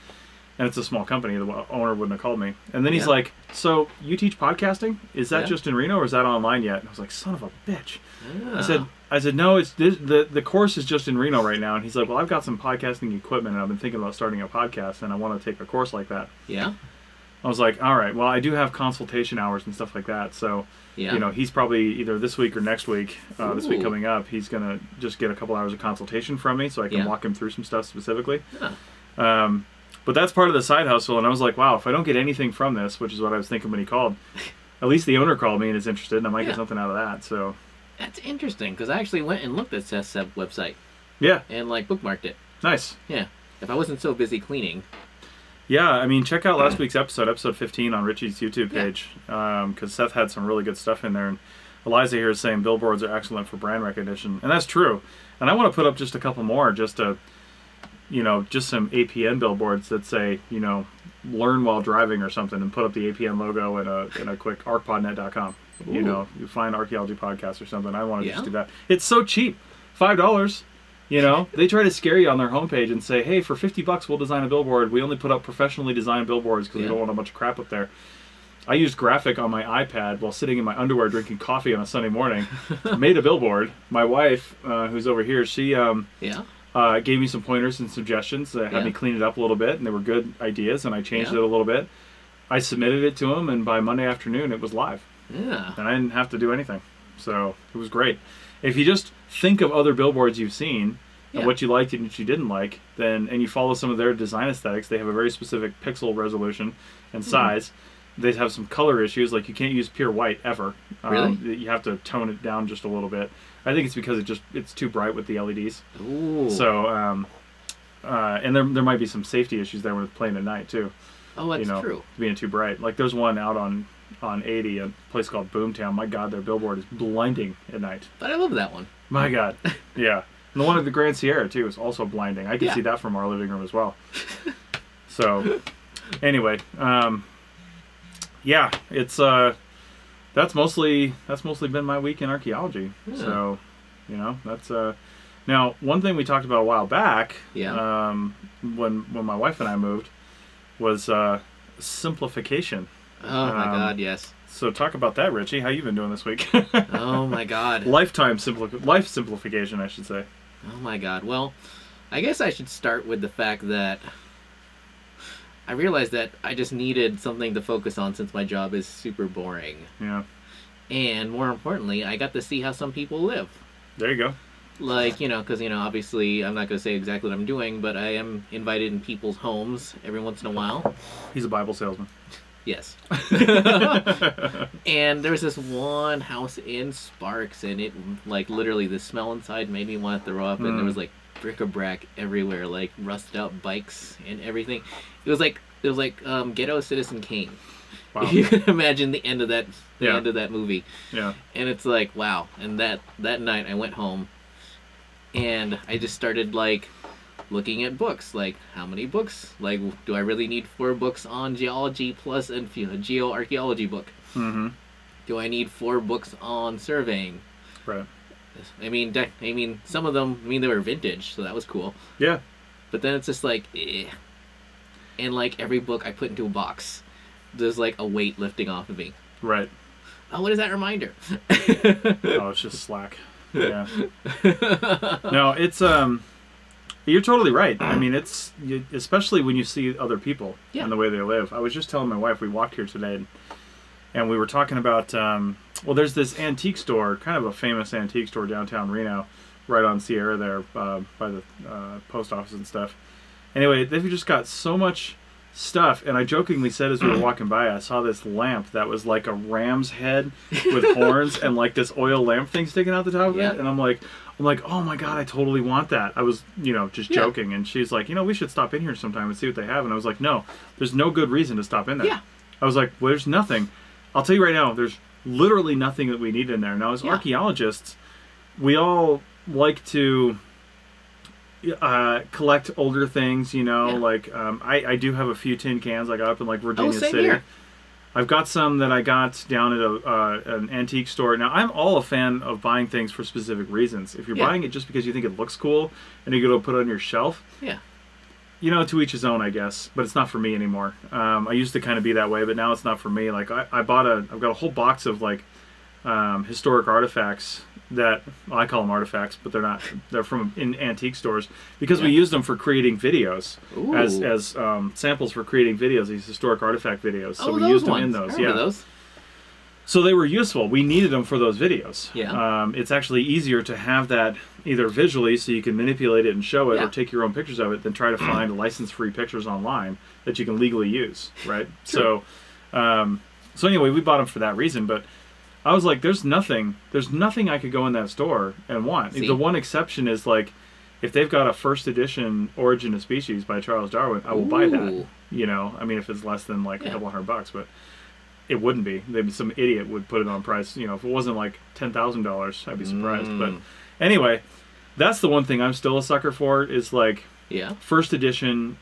And it's a small company. The owner wouldn't have called me. And then he's like, so you teach podcasting? Is that just in Reno or is that online yet? And I was like, son of a bitch. I said, no, it's the course is just in Reno right now. And he's like, well, I've got some podcasting equipment and I've been thinking about starting a podcast and I want to take a course like that. Yeah. I was like, all right, well, I do have consultation hours and stuff like that. So, you know, he's probably either this week or next week, this week coming up, he's going to just get a couple hours of consultation from me so I can walk him through some stuff specifically. But that's part of the side hustle. And I was like, wow, if I don't get anything from this, which is what I was thinking when he called, at least the owner called me and is interested and I might get something out of that. So that's interesting because I actually went and looked at Seth's website. Yeah. And like bookmarked it. Nice. Yeah. If I wasn't so busy cleaning. Yeah, I mean, check out last week's episode 15 on Richie's YouTube page, because Seth had some really good stuff in there. And Eliza here is saying billboards are excellent for brand recognition, and that's true. And I want to put up just a couple more, just to, you know, just some APN billboards that say, you know, learn while driving or something, and put up the APN logo in a quick arcpodnet.com. You know, you find Archaeology podcast or something. I want to just do that. It's so cheap, $5. You know, they try to scare you on their homepage and say, hey, for $50 we'll design a billboard. We only put up professionally designed billboards because we don't want a bunch of crap up there. I used graphic on my iPad while sitting in my underwear drinking coffee on a Sunday morning. Made a billboard. My wife, who's over here, she gave me some pointers and suggestions that had me clean it up a little bit, and they were good ideas, and I changed it a little bit. I submitted it to them, and by Monday afternoon it was live. Yeah. And I didn't have to do anything. So it was great. If you just think of other billboards you've seen and what you liked and what you didn't like, and you follow some of their design aesthetics, they have a very specific pixel resolution and size. They have some color issues, like you can't use pure white ever. Really? You have to tone it down just a little bit. I think it's because it's too bright with the LEDs. Ooh. So, and there might be some safety issues there with playing at night too. Oh, that's true. Being too bright. Like there's one out on 80, a place called Boomtown. My God, their billboard is blinding at night. But I love that one. My God. Yeah. And the one at the Grand Sierra, too, is also blinding. I can see that from our living room as well. So, anyway, yeah, it's that's mostly been my week in archaeology. Yeah. So, you know, that's now one thing we talked about a while back. Yeah. When my wife and I moved was simplification. Oh my God, yes. So talk about that, Richie. How you been doing this week? Oh my God. Life simplification, I should say. Oh my God. Well, I guess I should start with the fact that I realized that I just needed something to focus on since my job is super boring. Yeah. And more importantly, I got to see how some people live. There you go. Like, you know, because, you know, obviously I'm not going to say exactly what I'm doing, but I am invited in people's homes every once in a while. He's a Bible salesman. Yes. And there was this one house in Sparks, and it, like, literally the smell inside made me want to throw up, and there was, like, bric-a-brac everywhere, like rusted out bikes and everything. It was like Ghetto Citizen Kane. Wow. You can imagine the end of that end of that movie. Yeah. And it's like, wow. And that night I went home and I just started like looking at books. Like, how many books? Like, do I really need 4 books on geology plus a geo-archaeology book? Mm-hmm. Do I need 4 books on surveying? Right. I mean, some of them, they were vintage, so that was cool. Yeah. But then it's just like, eh. And like every book I put into a box, there's like a weight lifting off of me. Right. Oh, what is that reminder? Oh, it's just slack. Yeah. No, it's you're totally right. I mean, it's especially when you see other people and the way they live. I was just telling my wife, we walked here today, and we were talking about well, there's this antique store, kind of a famous antique store downtown Reno, right on Sierra there by the post office and stuff. Anyway, they've just got so much stuff, and I jokingly said as we were walking by, I saw this lamp that was like a ram's head with horns and like this oil lamp thing sticking out the top of it, and I'm like, oh my god, I totally want that. I was, just joking, and she's like, we should stop in here sometime and see what they have, and I was like, no, there's no good reason to stop in there. Yeah. I was like, well, there's nothing. I'll tell you right now, there's literally nothing that we need in there. Now, as archaeologists, we all like to collect older things, like I do have a few tin cans I got up in like Virginia City. Here. I've got some that I got down at an antique store. Now, I'm all a fan of buying things for specific reasons. If you're buying it just because you think it looks cool and you're going to put it on your shelf, to each his own, I guess. But it's not for me anymore. I used to kind of be that way, but now it's not for me. Like I've got a whole box of like historic artifacts that, well, I call them artifacts, but they're not. They're from in antique stores because we use them for creating videos as samples for creating videos. These historic artifact videos. So we used them in those. Those. So they were useful. We needed them for those videos. Yeah. It's actually easier to have that either visually, so you can manipulate it and show it, or take your own pictures of it, than try to find license-free pictures online that you can legally use. Right. Sure. So anyway, we bought them for that reason, but I was like, there's nothing I could go in that store and want. See? The one exception is like, if they've got a first edition Origin of Species by Charles Darwin, I will buy that. I mean, if it's less than like a couple $100, but it wouldn't be. Maybe some idiot would put it on price. If it wasn't like $10,000, I'd be surprised. But anyway, that's the one thing I'm still a sucker for, is like first edition,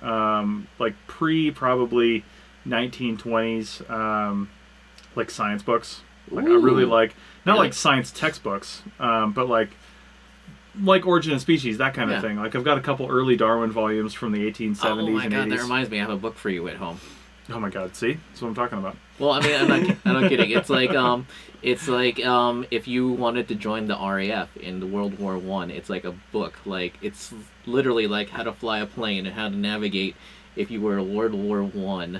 like probably 1920s, like science books. Like I really like, not like science textbooks, but like Origin of Species, that kind of thing. Like I've got a couple early Darwin volumes from the 1870s and 80s. Oh my god, that reminds me, I have a book for you at home. Oh my god, see? That's what I'm talking about. Well, I mean, I'm not kidding. It's like if you wanted to join the RAF in the World War I, it's like a book. Like it's literally like how to fly a plane and how to navigate if you were a World War I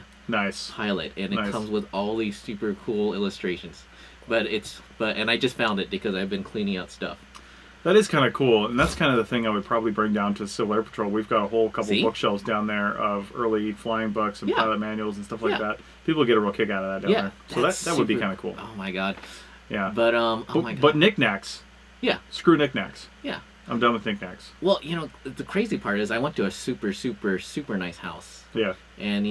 pilot, and it comes with all these super cool illustrations. But I just found it because I've been cleaning out stuff. That is kind of cool, and that's kind of the thing I would probably bring down to Civil Air Patrol. We've got a whole couple bookshelves down there of early flying books and pilot manuals and stuff like that. People get a real kick out of that down there. So that would be kind of cool. Oh my god. Yeah. But oh my god. But knickknacks. Yeah. Screw knickknacks. Yeah. I'm done with knickknacks. Well, the crazy part is I went to a super, super, super nice house. Yeah. And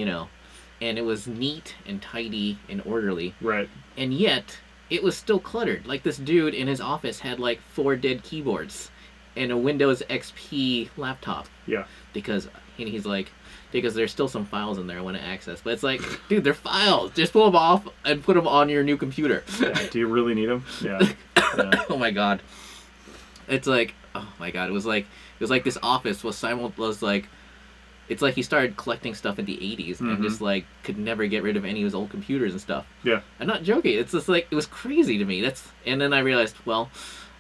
and it was neat and tidy and orderly. Right. And yet it was still cluttered. Like this dude in his office had like 4 dead keyboards and a Windows XP laptop. Yeah. Because there's still some files in there I want to access. But it's like, dude, they're files. Just pull them off and put them on your new computer. Yeah. Do you really need them? Yeah. Oh my god. It's like, oh my god. It was like this office was like, it's like he started collecting stuff in the 80s and just like could never get rid of any of his old computers and stuff. Yeah. I'm not joking. It's just like, it was crazy to me. And then I realized, well,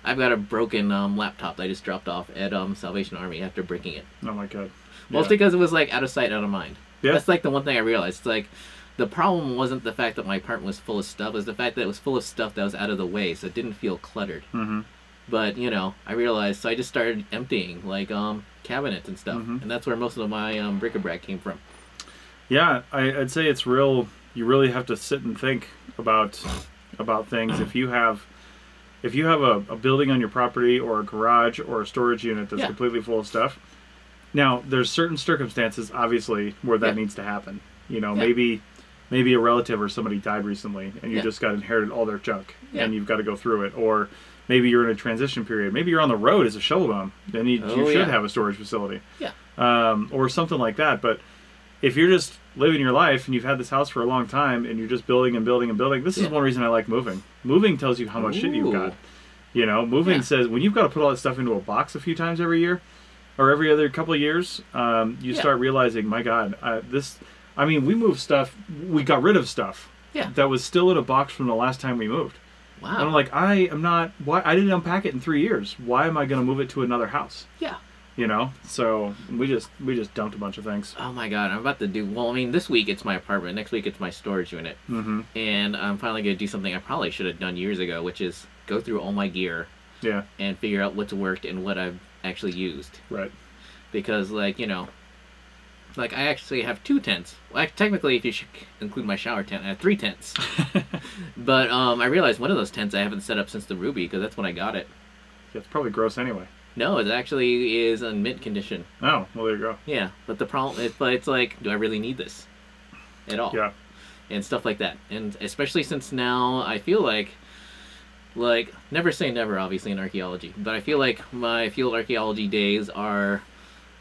I've got a broken laptop that I just dropped off at Salvation Army after breaking it. Oh my god. Well, it's because it was like out of sight, out of mind. Yeah. That's like the one thing I realized. It's like, the problem wasn't the fact that my apartment was full of stuff. It was the fact that it was full of stuff that was out of the way, so it didn't feel cluttered. But, I realized, so I just started emptying, like, cabinets and stuff. And that's where most of my bric-a-brac came from. Yeah, I'd say it's real. You really have to sit and think about things. If you have if you have a building on your property or a garage or a storage unit that's completely full of stuff, now there's certain circumstances, obviously, where that needs to happen. You know, maybe a relative or somebody died recently and you just got inherited all their junk and you've got to go through it. Or maybe you're in a transition period. Maybe you're on the road as a shovel bum. Then you should have a storage facility. Yeah. Or something like that. But if you're just living your life and you've had this house for a long time and you're just building and building and building, this is one reason I like moving. Moving tells you how much shit you've got. You know, moving says when you've got to put all that stuff into a box a few times every year or every other couple of years, you start realizing, my God, we moved stuff. We got rid of stuff that was still in a box from the last time we moved. Wow. And I'm like, I didn't unpack it in 3 years. Why am I going to move it to another house? Yeah. You know, so we just dumped a bunch of things. Oh my God, I'm about to do, well, I mean, this week it's my apartment. Next week it's my storage unit. Mm-hmm. And I'm finally going to do something I probably should have done years ago, which is go through all my gear. Yeah. And figure out what's worked and what I've actually used. Right. Because, like, you know, like, I actually have 2 tents. Well, technically, if you should include my shower tent, I have 3 tents. But I realized one of those tents I haven't set up since the Ruby, because that's when I got it. Yeah, it's probably gross anyway. No, it actually is in mint condition. Oh, well, there you go. Yeah, but the problem is, it's like, do I really need this at all? Yeah. And stuff like that. And especially since now I feel like, never say never, obviously, in archaeology, but I feel like my field archaeology days are,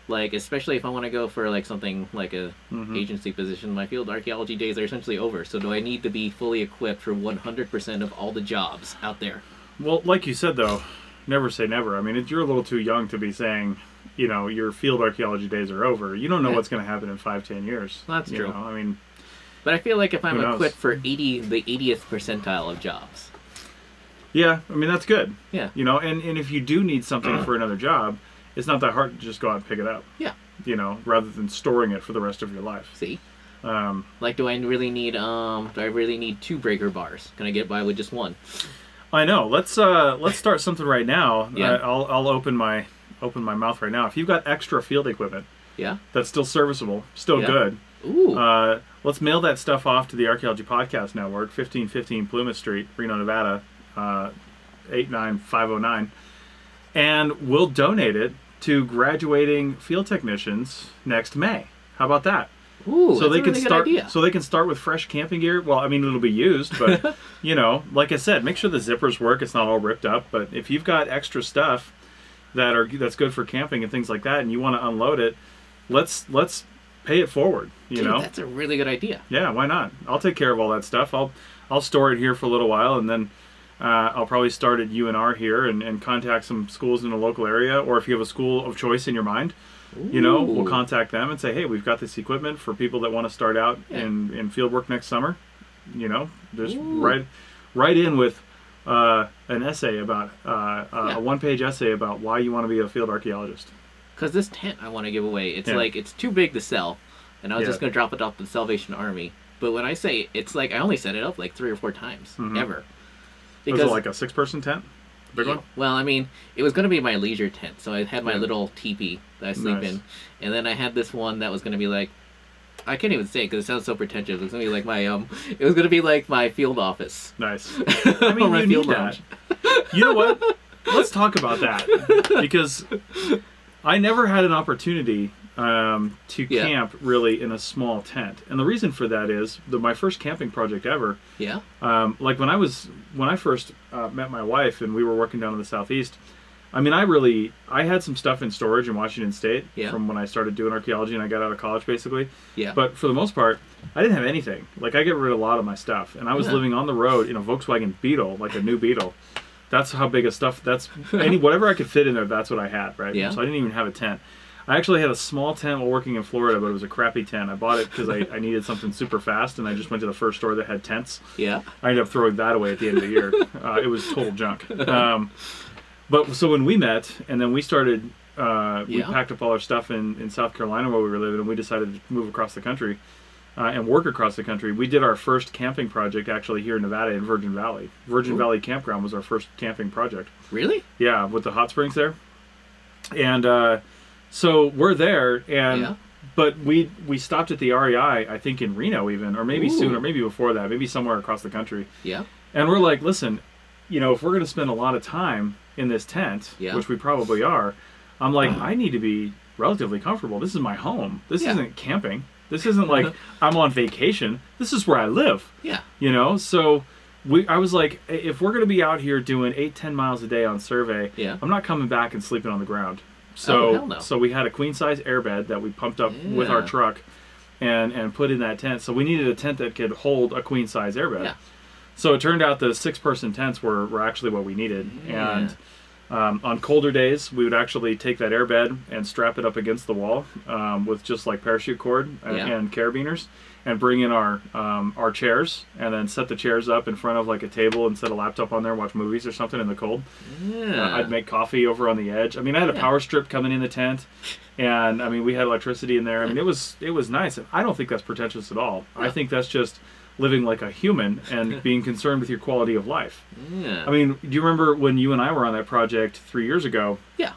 like, especially if I want to go for, like, something like a agency position, my field archaeology days are essentially over. So do I need to be fully equipped for 100% of all the jobs out there? Well, like you said, though, never say never. I mean, you're a little too young to be saying, you know, your field archaeology days are over. You don't know what's going to happen in 5-10 years. That's true. Know? I mean, but I feel like if I'm equipped for the 80th percentile of jobs. Yeah, I mean, that's good. Yeah. You know, and if you do need something for another job, it's not that hard to just go out and pick it up. Yeah. You know, rather than storing it for the rest of your life. See? Like, do I really need 2 breaker bars? Can I get by with just 1? I know. Let's start something right now. Yeah. I'll open my mouth right now. If you've got extra field equipment, that's still serviceable, still good. Ooh. Let's mail that stuff off to the Archaeology Podcast Network, 1515 Plymouth Street, Reno, Nevada, 89509, and we'll donate it to graduating field technicians next May. How about that? Ooh, so that's a really good idea. So they can start with fresh camping gear. Well, I mean, it'll be used, but you know, like I said, make sure the zippers work. It's not all ripped up. But if you've got extra stuff that's good for camping and things like that, and you want to unload it, let's pay it forward. You know, that's a really good idea. Yeah, why not? I'll take care of all that stuff. I'll store it here for a little while, and then I'll probably start at UNR here and contact some schools in the local area, or if you have a school of choice in your mind. You know, we'll contact them and say, hey, we've got this equipment for people that want to start out in field work next summer. You know, just write in with an essay about, a 1-page essay about why you want to be a field archaeologist. Because this tent I want to give away, it's like, it's too big to sell. And I was just going to drop it off to the Salvation Army. But when I say, it's like, I only set it up like 3 or 4 times, ever. Because, was it like a 6-person tent? Big one? Well, I mean, it was going to be my leisure tent, so I had my little teepee that I sleep in, and then I had this one that was going to be like, I can't even say it because it sounds so pretentious. It was going to be like my it was going to be like my field office. Nice. I mean, you need that. You know what? Let's talk about that, because I never had an opportunity to camp really in a small tent, and the reason for that is my first camping project ever. Yeah. Like when I first met my wife and we were working down in the southeast. I mean, I had some stuff in storage in Washington State from when I started doing archaeology and I got out of college, basically. Yeah. But for the most part, I didn't have anything. Like, I get rid of a lot of my stuff, and I was living on the road in a Volkswagen Beetle, like a new Beetle. That's how big of stuff. That's whatever I could fit in there. That's what I had, right? Yeah. So I didn't even have a tent. I actually had a small tent while working in Florida, but it was a crappy tent. I bought it because I needed something super fast, and I just went to the first store that had tents. Yeah. I ended up throwing that away at the end of the year. It was total junk. But so when we met, and then we started, we packed up all our stuff in South Carolina where we were living, and we decided to move across the country and work across the country. We did our first camping project actually here in Nevada in Virgin Valley. Virgin Valley Campground was our first camping project. Really? Yeah, with the hot springs there. And so we're there, and but we stopped at the REI, I think in Reno even, or maybe soon, or maybe before that, maybe somewhere across the country. Yeah. And we're like, listen, you know, if we're going to spend a lot of time in this tent, Yeah. which we probably are, I'm like, I need to be relatively comfortable. This is my home. This isn't camping. This isn't like I'm on vacation. This is where I live. Yeah. You know, so I was like, if we're going to be out here doing 8-10 miles a day on survey, I'm not coming back and sleeping on the ground. So, hell no. So we had a queen size airbed that we pumped up with our truck and put in that tent. So we needed a tent that could hold a queen size airbed. Yeah. So it turned out the 6-person tents were actually what we needed. Yeah. And on colder days, we would actually take that airbed and strap it up against the wall with just like parachute cord and carabiners, and bring in our chairs, and then set the chairs up in front of like a table and set a laptop on there and watch movies or something in the cold. Yeah. I'd make coffee over on the edge. I mean, I had a power strip coming in the tent, and I mean, we had electricity in there. I mean, it was nice. I don't think that's pretentious at all. I think that's just living like a human and being concerned with your quality of life. Yeah. I mean, do you remember when you and I were on that project 3 years ago? Yeah.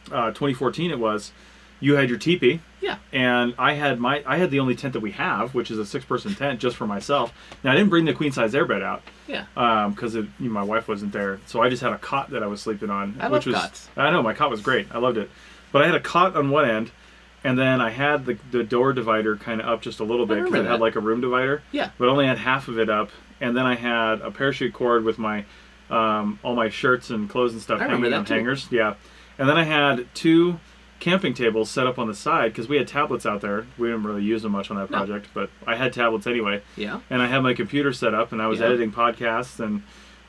2014 it was. You had your teepee. Yeah. And I had the only tent that we have, which is a 6-person tent just for myself. Now I didn't bring the queen size airbed out. Yeah. Because my wife wasn't there, so I just had a cot that I was sleeping on. I love cots. I know, my cot was great. I loved it. But I had a cot on one end, and then I had the door divider kind of up just a little bit, because it had like a room divider. Yeah. But only had half of it up, and then I had a parachute cord with my all my shirts and clothes and stuff hanging on hangers. Yeah. And then I had 2 camping tables set up on the side, because we had tablets out there. We didn't really use them much on that project, but I had tablets anyway. Yeah. And I had my computer set up, and I was editing podcasts and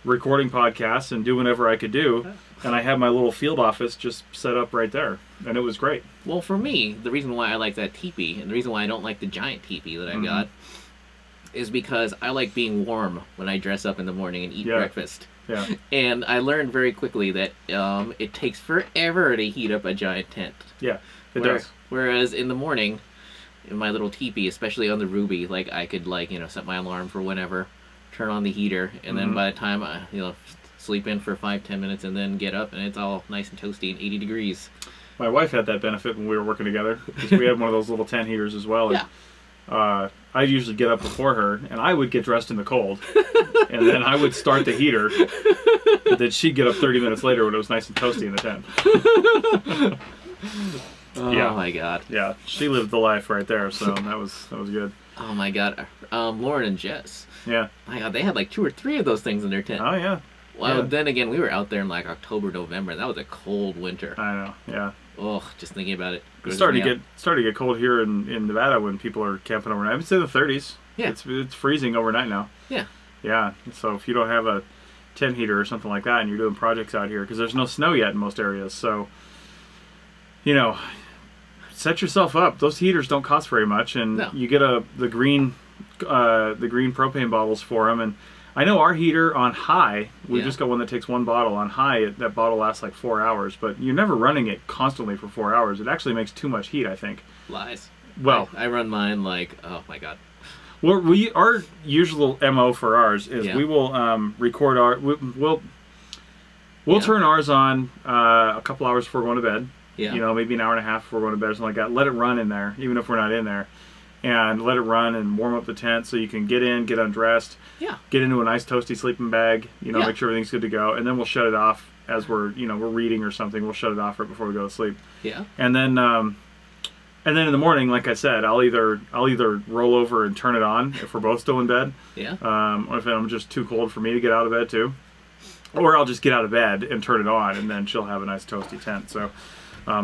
recording podcasts and doing whatever I could do. And I had my little field office just set up right there, and it was great. Well, for me, the reason why I like that teepee, and the reason why I don't like the giant teepee that I got, is because I like being warm when I dress up in the morning and eat breakfast. Yeah. And I learned very quickly that it takes forever to heat up a giant tent. Yeah, it does. Whereas in the morning, in my little teepee, especially on the Ruby, like I could set my alarm for whenever, turn on the heater, and then by the time I sleep in for 5-10 minutes and then get up, and it's all nice and toasty and 80 degrees. My wife had that benefit when we were working together, because we had one of those little tent heaters as well. And, I'd usually get up before her, and I would get dressed in the cold, and then I would start the heater, and then she'd get up 30 minutes later when it was nice and toasty in the tent. Oh my god. Yeah, she lived the life right there, so that was good. Oh my god. Lauren and Jess. Yeah. My god, they had like 2 or 3 of those things in their tent. Oh yeah. Well, then again, we were out there in like October, November, and that was a cold winter. I know, yeah. Oh, just thinking about it. It started to get cold here in Nevada when people are camping overnight. I would say the 30s. Yeah. It's freezing overnight now. Yeah. Yeah. So if you don't have a tent heater or something like that, and you're doing projects out here, because there's no snow yet in most areas, so set yourself up. Those heaters don't cost very much, and you get the green propane bottles for them. And I know our heater on high, we just got one that takes 1 bottle. On high, that bottle lasts like 4 hours, but you're never running it constantly for 4 hours. It actually makes too much heat, I think. Lies. Well, I run mine like, oh my god. Well, our usual MO for ours is we will record we'll turn ours on a couple hours before going to bed. Yeah. Maybe an hour and a half before going to bed or something like that. Let it run in there, even if we're not in there. And let it run and warm up the tent so you can get in, get undressed, get into a nice toasty sleeping bag, make sure everything's good to go, and then we'll shut it off as we're reading or something. We'll shut it off right before we go to sleep. Yeah. And then in the morning, like I said, I'll either roll over and turn it on if we're both still in bed. Yeah. Or if I'm just too cold for me to get out of bed too, or I'll just get out of bed and turn it on, and then she'll have a nice toasty tent. So.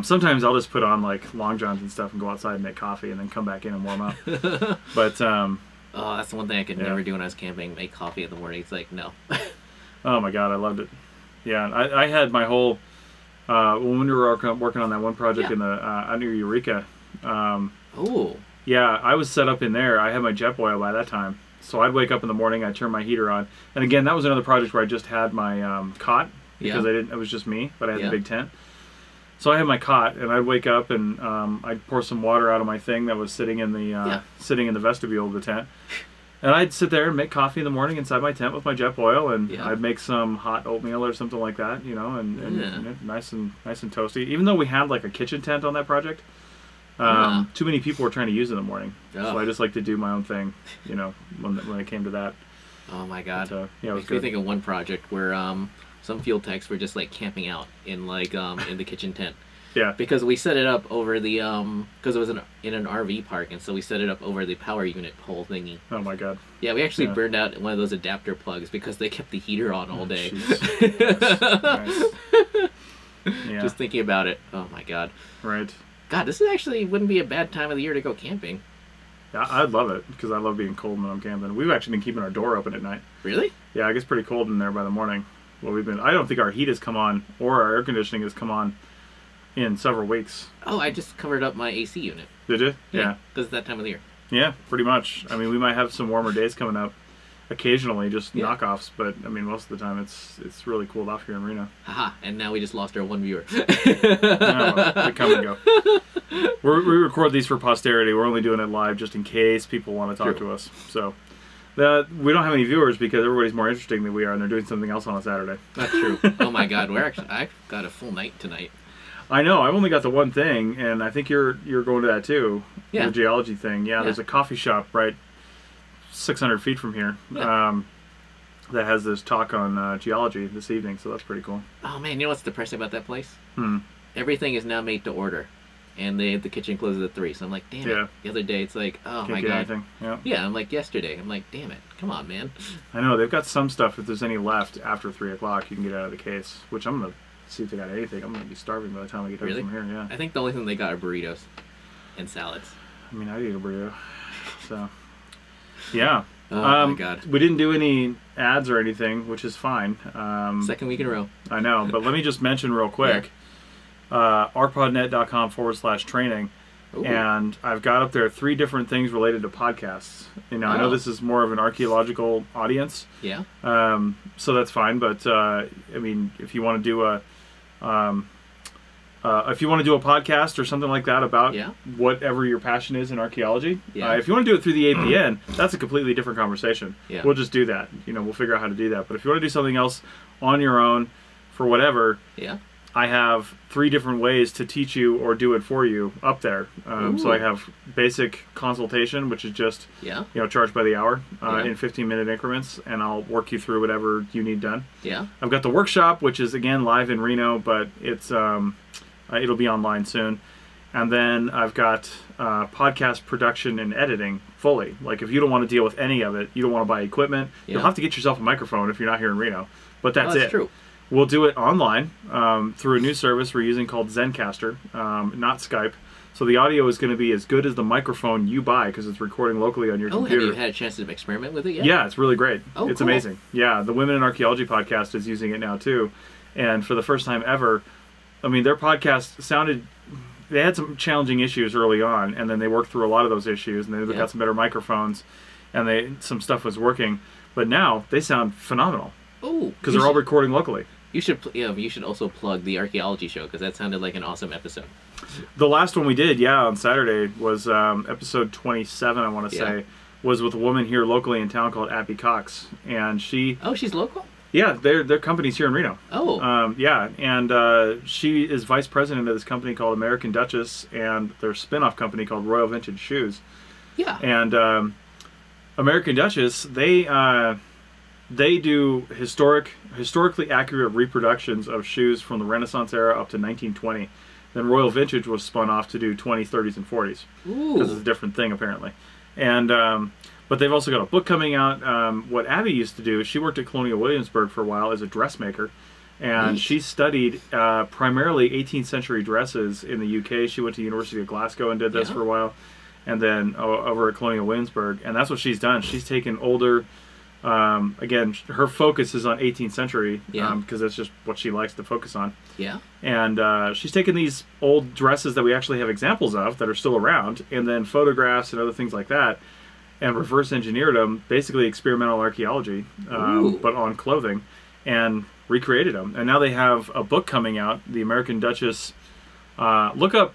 Sometimes I'll just put on like long johns and stuff and go outside and make coffee and then come back in and warm up. But oh, that's the one thing I could never do when I was camping: make coffee in the morning. It's like no. Oh my god, I loved it. Yeah, I had my whole when we were working on that one project in the out near Eureka. Oh. Yeah, I was set up in there. I had my jet boil by that time, so I'd wake up in the morning. I'd turn my heater on, and again, that was another project where I just had my cot because it was just me, but I had the big tent. So I had my cot, and I'd wake up and I'd pour some water out of my thing that was sitting in the vestibule of the tent, and I'd sit there and make coffee in the morning inside my tent with my jet boil, and I'd make some hot oatmeal or something like that, and nice and toasty. Even though we had like a kitchen tent on that project, too many people were trying to use it in the morning, so I just like to do my own thing, when it came to that. Oh my god. But, yeah, it was Makes me good. think of one project where some field techs were just like camping out in like in the kitchen tent. Yeah. Because we set it up over the because it was in an RV park, and so we set it up over the power unit pole thingy. Oh my god. Yeah, we actually burned out one of those adapter plugs because they kept the heater on all day. Nice. Yeah. Just thinking about it. Oh my god. Right. God, this is actually wouldn't be a bad time of the year to go camping. Yeah, I'd love it because I love being cold when I'm camping. We've actually been keeping our door open at night. Really? Yeah, it gets pretty cold in there by the morning. Well, I don't think our heat has come on or our air conditioning has come on in several weeks. Oh, I just covered up my AC unit. Did you? Yeah. Because it's that time of the year. Yeah, pretty much. I mean, we might have some warmer days coming up occasionally, just knockoffs, but I mean, most of the time it's really cooled off here in Reno. Haha, and now we just lost our one viewer. No, they come and go. We record these for posterity. We're only doing it live just in case people want to talk to us. So we don't have any viewers because everybody's more interesting than we are, and they're doing something else on a Saturday. That's true. Oh my god, I've got a full night tonight. I know. I've only got the one thing, and I think you're going to that too. Yeah. The geology thing. Yeah, there's a coffee shop right 600 feet from here that has this talk on geology this evening, so that's pretty cool. Oh man, you know what's depressing about that place? Hmm. Everything is now made to order, and the kitchen closes at 3. So I'm like, damn it. The other day, it's like, oh Can't my get god. anything. Yeah. Yeah, I'm like yesterday. I'm like, damn it, come on, man. I know they've got some stuff. If there's any left after 3 o'clock, you can get out of the case. Which I'm gonna see if they got anything. I'm gonna be starving by the time I get home from here. Yeah. I think the only thing they got are burritos and salads. I mean, I eat a burrito. So, yeah. Oh my god. We didn't do any ads or anything, which is fine. Second week in a row. I know, but let me just mention real quick, arcpodnet.com/training, and I've got up there 3 different things related to podcasts. You know, I know this is more of an archaeological audience. Yeah. So that's fine, but I mean, if you want to do a podcast or something like that about whatever your passion is in archaeology, if you want to do it through the APN, that's a completely different conversation. Yeah. We'll just do that. You know, we'll figure out how to do that. But if you want to do something else on your own for whatever, I have 3 different ways to teach you or do it for you up there. So I have basic consultation, which is just charged by the hour in 15-minute increments, and I'll work you through whatever you need done. Yeah. I've got the workshop, which is again live in Reno, but it's it'll be online soon. And then I've got podcast production and editing fully. Like if you don't want to deal with any of it, you don't want to buy equipment, you'll have to get yourself a microphone if you're not here in Reno. But that's it. True. We'll do it online through a new service we're using called Zencaster, not Skype. So the audio is going to be as good as the microphone you buy because it's recording locally on your computer. Have you had a chance to experiment with it yet? Yeah, it's really great. It's cool. amazing. Yeah, the Women in Archaeology podcast is using it now too. And for the first time ever, I mean, their podcast sounded... They had some challenging issues early on, and then they worked through a lot of those issues, and they got some better microphones, and some stuff was working. But now, they sound phenomenal. Oh, because they're all recording locally. You should also plug the Archaeology show, because that sounded like an awesome episode. The last one we did, on Saturday, was episode 27, I want to say, was with a woman here locally in town called Abby Cox. And she... Oh, she's local? Yeah, their company's here in Reno. Oh. And she is vice president of this company called American Duchess and their spin-off company called Royal Vintage Shoes. Yeah. And American Duchess, they do historically accurate reproductions of shoes from the Renaissance era up to 1920. Then Royal Vintage was spun off to do 20s, 30s, and 40s. Ooh. Because it's a different thing, apparently. And... but they've also got a book coming out. What Abby used to do is she worked at Colonial Williamsburg for a while as a dressmaker. And she studied primarily 18th century dresses in the UK. She went to the University of Glasgow and did this for a while. And then over at Colonial Williamsburg. And that's what she's done. She's taken older... again, her focus is on 18th century because that's just what she likes to focus on. Yeah. And she's taken these old dresses that we actually have examples of that are still around, and then photographs and other things like that, and reverse engineered them, basically experimental archaeology, but on clothing, and recreated them. And now they have a book coming out, the American Duchess. Look up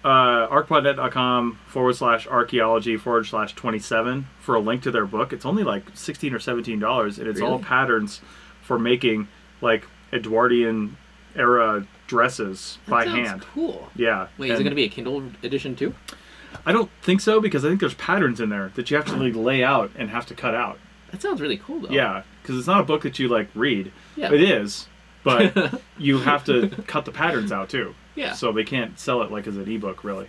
arcpodnet.com/archaeology/27 for a link to their book. It's only like $16 or $17, and it's all patterns for making like Edwardian era dresses by hand. Cool. Yeah. Wait, is it going to be a Kindle edition too? I don't think so, because I think there's patterns in there that you have to like lay out and have to cut out. That sounds really cool, though. Yeah, because it's not a book that you, like, read. Yeah. It is, but you have to cut the patterns out, too. Yeah. So they can't sell it, like, as an ebook, really.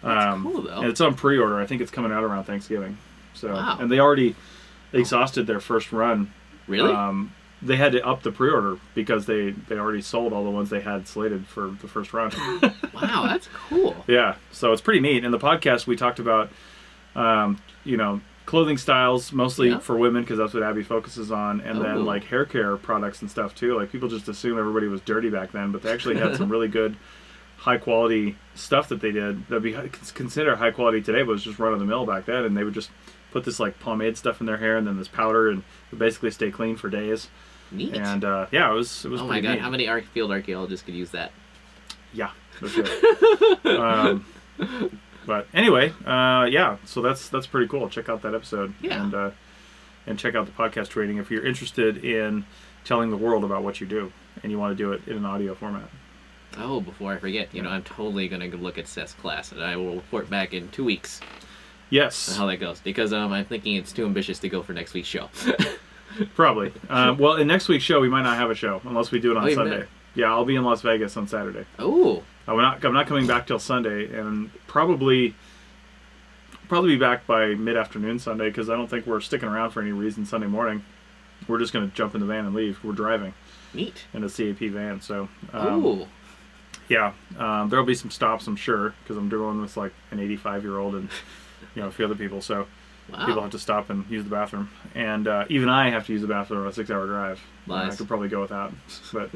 That's cool, though. And it's on pre-order. I think it's coming out around Thanksgiving. So, wow. And they already exhausted their first run. Really? They had to up the pre-order because they already sold all the ones they had slated for the first run. Wow, that's cool. Yeah, so it's pretty neat. In the podcast, we talked about, clothing styles, mostly for women, because that's what Abby focuses on, and then, like, hair care products and stuff, too. Like, people just assume everybody was dirty back then, but they actually had some really good, high-quality stuff that they did that would be considered high quality today, but it was just run-of-the-mill back then, and they would just put this, like, pomade stuff in their hair and then this powder, and it would basically stay clean for days. Neat. And, yeah, it was oh my pretty god, neat. how many field archaeologists could use that? Yeah, that's good. But anyway, yeah, so that's pretty cool. Check out that episode. Yeah. And check out the podcast training if you're interested in telling the world about what you do and you want to do it in an audio format. Oh, before I forget, I'm totally going to look at Seth's class, and I will report back in 2 weeks. Yes. On how that goes, because I'm thinking it's too ambitious to go for next week's show. Probably. Well, in next week's show, we might not have a show unless we do it on Sunday. There? Yeah, I'll be in Las Vegas on Saturday. Oh. I'm not coming back till Sunday, and probably be back by mid-afternoon Sunday, because I don't think we're sticking around for any reason Sunday morning. We're just going to jump in the van and leave. We're driving. Neat. In a CAP van, so... yeah, there'll be some stops, I'm sure, because I'm going with, like, an 85-year-old and, a few other people, so people have to stop and use the bathroom. And even I have to use the bathroom on a 6-hour drive. Nice. I could probably go without, but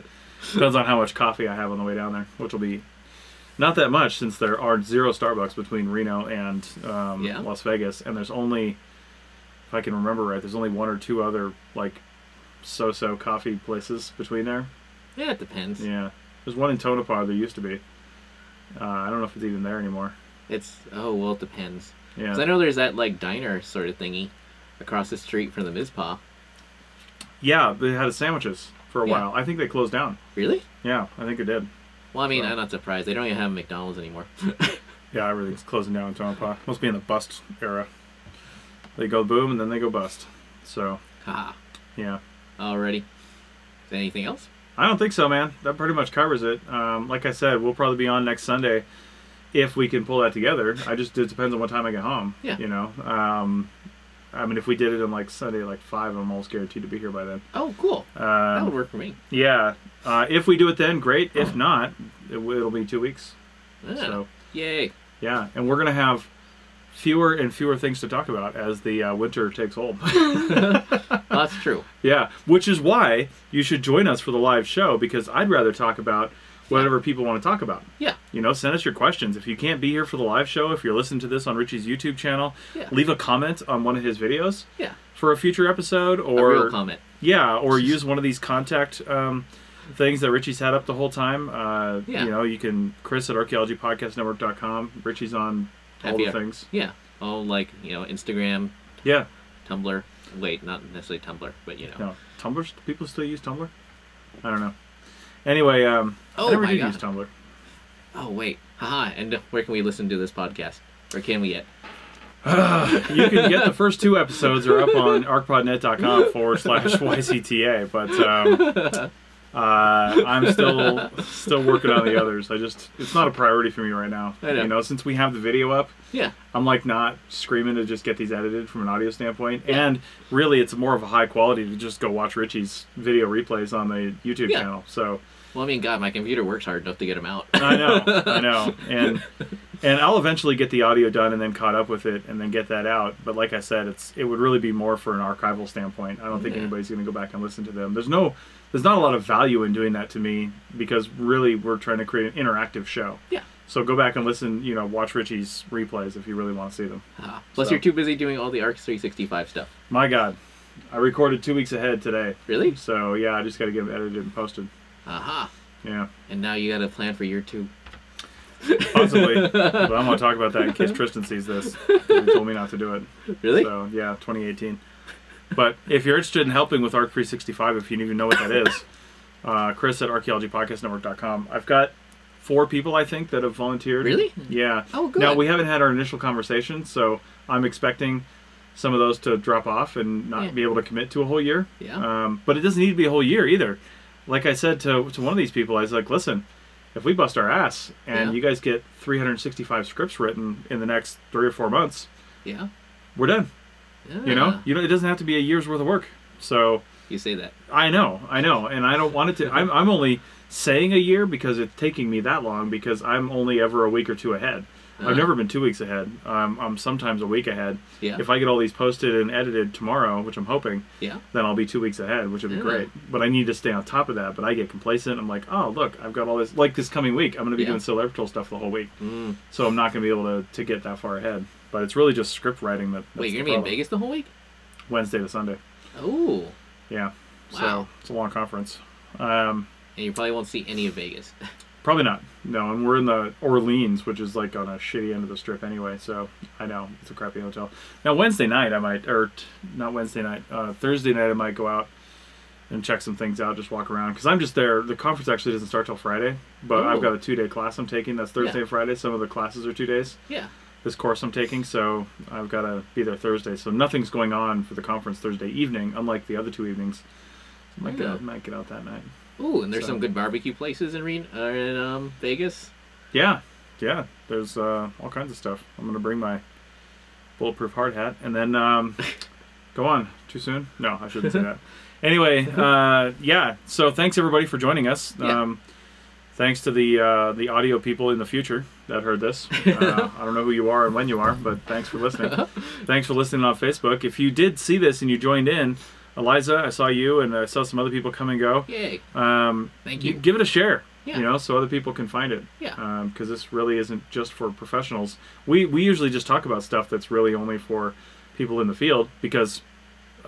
depends on how much coffee I have on the way down there, which will be not that much, since there are 0 Starbucks between Reno and Las Vegas, and there's only, if I can remember right, there's only 1 or 2 other, like, so-so coffee places between there. Yeah, it depends. Yeah. There's one in Tonopah, there used to be. I don't know if it's even there anymore. It depends. Yeah. 'Cause I know there's that, like, diner sort of thingy across the street from the Mizpah. Yeah, they had sandwiches for a while. I think they closed down. Really? Yeah, I think it did. Well, I mean, I'm not surprised. They don't even have McDonald's anymore. Yeah, everything's closing down in Tonopah. Must be in the bust era. They go boom and then they go bust. So, Haha. Yeah. Alrighty. Is there anything else? I don't think so, man. That pretty much covers it. Like I said, we'll probably be on next Sunday if we can pull that together. It depends on what time I get home. Yeah. I mean, if we did it on, like, Sunday, like, 5, I'm almost guaranteed to be here by then. Oh, cool. That would work for me. Yeah. If we do it then, great. If not, it'll be 2 weeks. Yeah. So, yay. Yeah, and we're going to have fewer and fewer things to talk about as the winter takes hold. That's true. Yeah, which is why you should join us for the live show, because I'd rather talk about whatever people want to talk about. Yeah. Send us your questions. If you can't be here for the live show, if you're listening to this on Richie's YouTube channel, leave a comment on one of his videos for a future episode. Or a real comment. Yeah, or use one of these contact things that Richie's had up the whole time. You can, Chris at archaeologypodcastnetwork.com. Richie's on all the things. Yeah. Oh, like, Instagram. Yeah. Tumblr. Wait, not necessarily Tumblr, but No. Tumblr? Do people still use Tumblr? I don't know. Anyway, I never did use Tumblr. Oh, wait. Haha. And where can we listen to this podcast? Or can we yet? You can get the first 2 episodes are up on arcpodnet.com/YCTA, but I'm still working on the others. It's not a priority for me right now. I know. Since we have the video up, yeah, I'm like not screaming to just get these edited from an audio standpoint. Yeah. And really, it's more of a high quality to just go watch Richie's video replays on the YouTube channel. So, well, I mean, God, my computer works hard enough to get them out. I know, and I'll eventually get the audio done and then caught up with it and then get that out. But like I said, it would really be more for an archival standpoint. I don't think anybody's going to go back and listen to them. There's not a lot of value in doing that to me, because really we're trying to create an interactive show. Yeah. So go back and listen, watch Richie's replays if you really want to see them. Plus you're too busy doing all the Arc 365 stuff. My God. I recorded 2 weeks ahead today. Really? So yeah, I just got to get them edited and posted. Aha. Yeah. And now you got a plan for year 2. Possibly. But I'm going to talk about that in case Tristan sees this. He told me not to do it. Really? So yeah, 2018. But if you're interested in helping with Arc 365, if you don't even know what that is, Chris at archaeologypodcastnetwork.com. I've got 4 people, I think, that have volunteered. Really? Yeah. Oh, good. Now, we haven't had our initial conversation, so I'm expecting some of those to drop off and not be able to commit to a whole year. Yeah. But it doesn't need to be a whole year either. Like I said to one of these people, I was like, listen, if we bust our ass and you guys get 365 scripts written in the next 3 or 4 months, we're done. Yeah. You know, it doesn't have to be a year's worth of work. So you say that. I know, and I don't want it to. I'm only saying a year because it's taking me that long because I'm only ever a week or 2 ahead. I've never been 2 weeks ahead. I'm sometimes a week ahead. Yeah. If I get all these posted and edited tomorrow, which I'm hoping, then I'll be 2 weeks ahead, which would be great. But I need to stay on top of that. But I get complacent. I'm like, oh, look, I've got all this. Like this coming week, I'm going to be doing Silver Patrol stuff the whole week. So I'm not going to be able to get that far ahead. But it's really just script writing that's Wait, you're going to be in Vegas the whole week? Wednesday to Sunday. Oh. Yeah. Wow. So it's a long conference. And you probably won't see any of Vegas. Probably not. No, and we're in the Orleans, which is like on a shitty end of the strip anyway, so I know. It's a crappy hotel. Now, Wednesday night I might, or not Wednesday night, Thursday night I might go out and check some things out, just walk around. Because I'm just there. The conference actually doesn't start till Friday, but I've got a 2-day class I'm taking. That's Thursday and Friday. Some of the classes are 2 days. Yeah. This course I'm taking, so I've got to be there Thursday. So nothing's going on for the conference Thursday evening, unlike the other 2 evenings. So might get out that night. Ooh, and there's some good barbecue places in Vegas. Yeah. There's all kinds of stuff. I'm gonna bring my bulletproof hard hat, and then go on. Too soon? No, I shouldn't say that. Anyway, So thanks everybody for joining us. Thanks to the audio people in the future that heard this. I don't know who you are and when you are, but thanks for listening. Thanks for listening on Facebook. If you did see this and you joined in, Eliza, I saw you, and I saw some other people come and go. Yay. Thank you. Give it a share, Yeah. So other people can find it. Yeah. Because this really isn't just for professionals. We usually just talk about stuff that's really only for people in the field because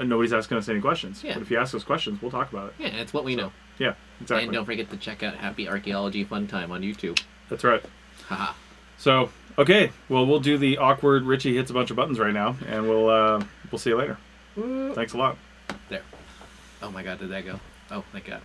nobody's asking us any questions. Yeah. But if you ask us questions, we'll talk about it. Yeah, it's what we know. Yeah, exactly. And don't forget to check out Happy Archaeology Fun Time on YouTube. That's right. Haha. So, okay. Well, we'll do the awkward Richie hits a bunch of buttons right now, and we'll see you later. Thanks a lot. There. Oh my god, did that go? Oh my god.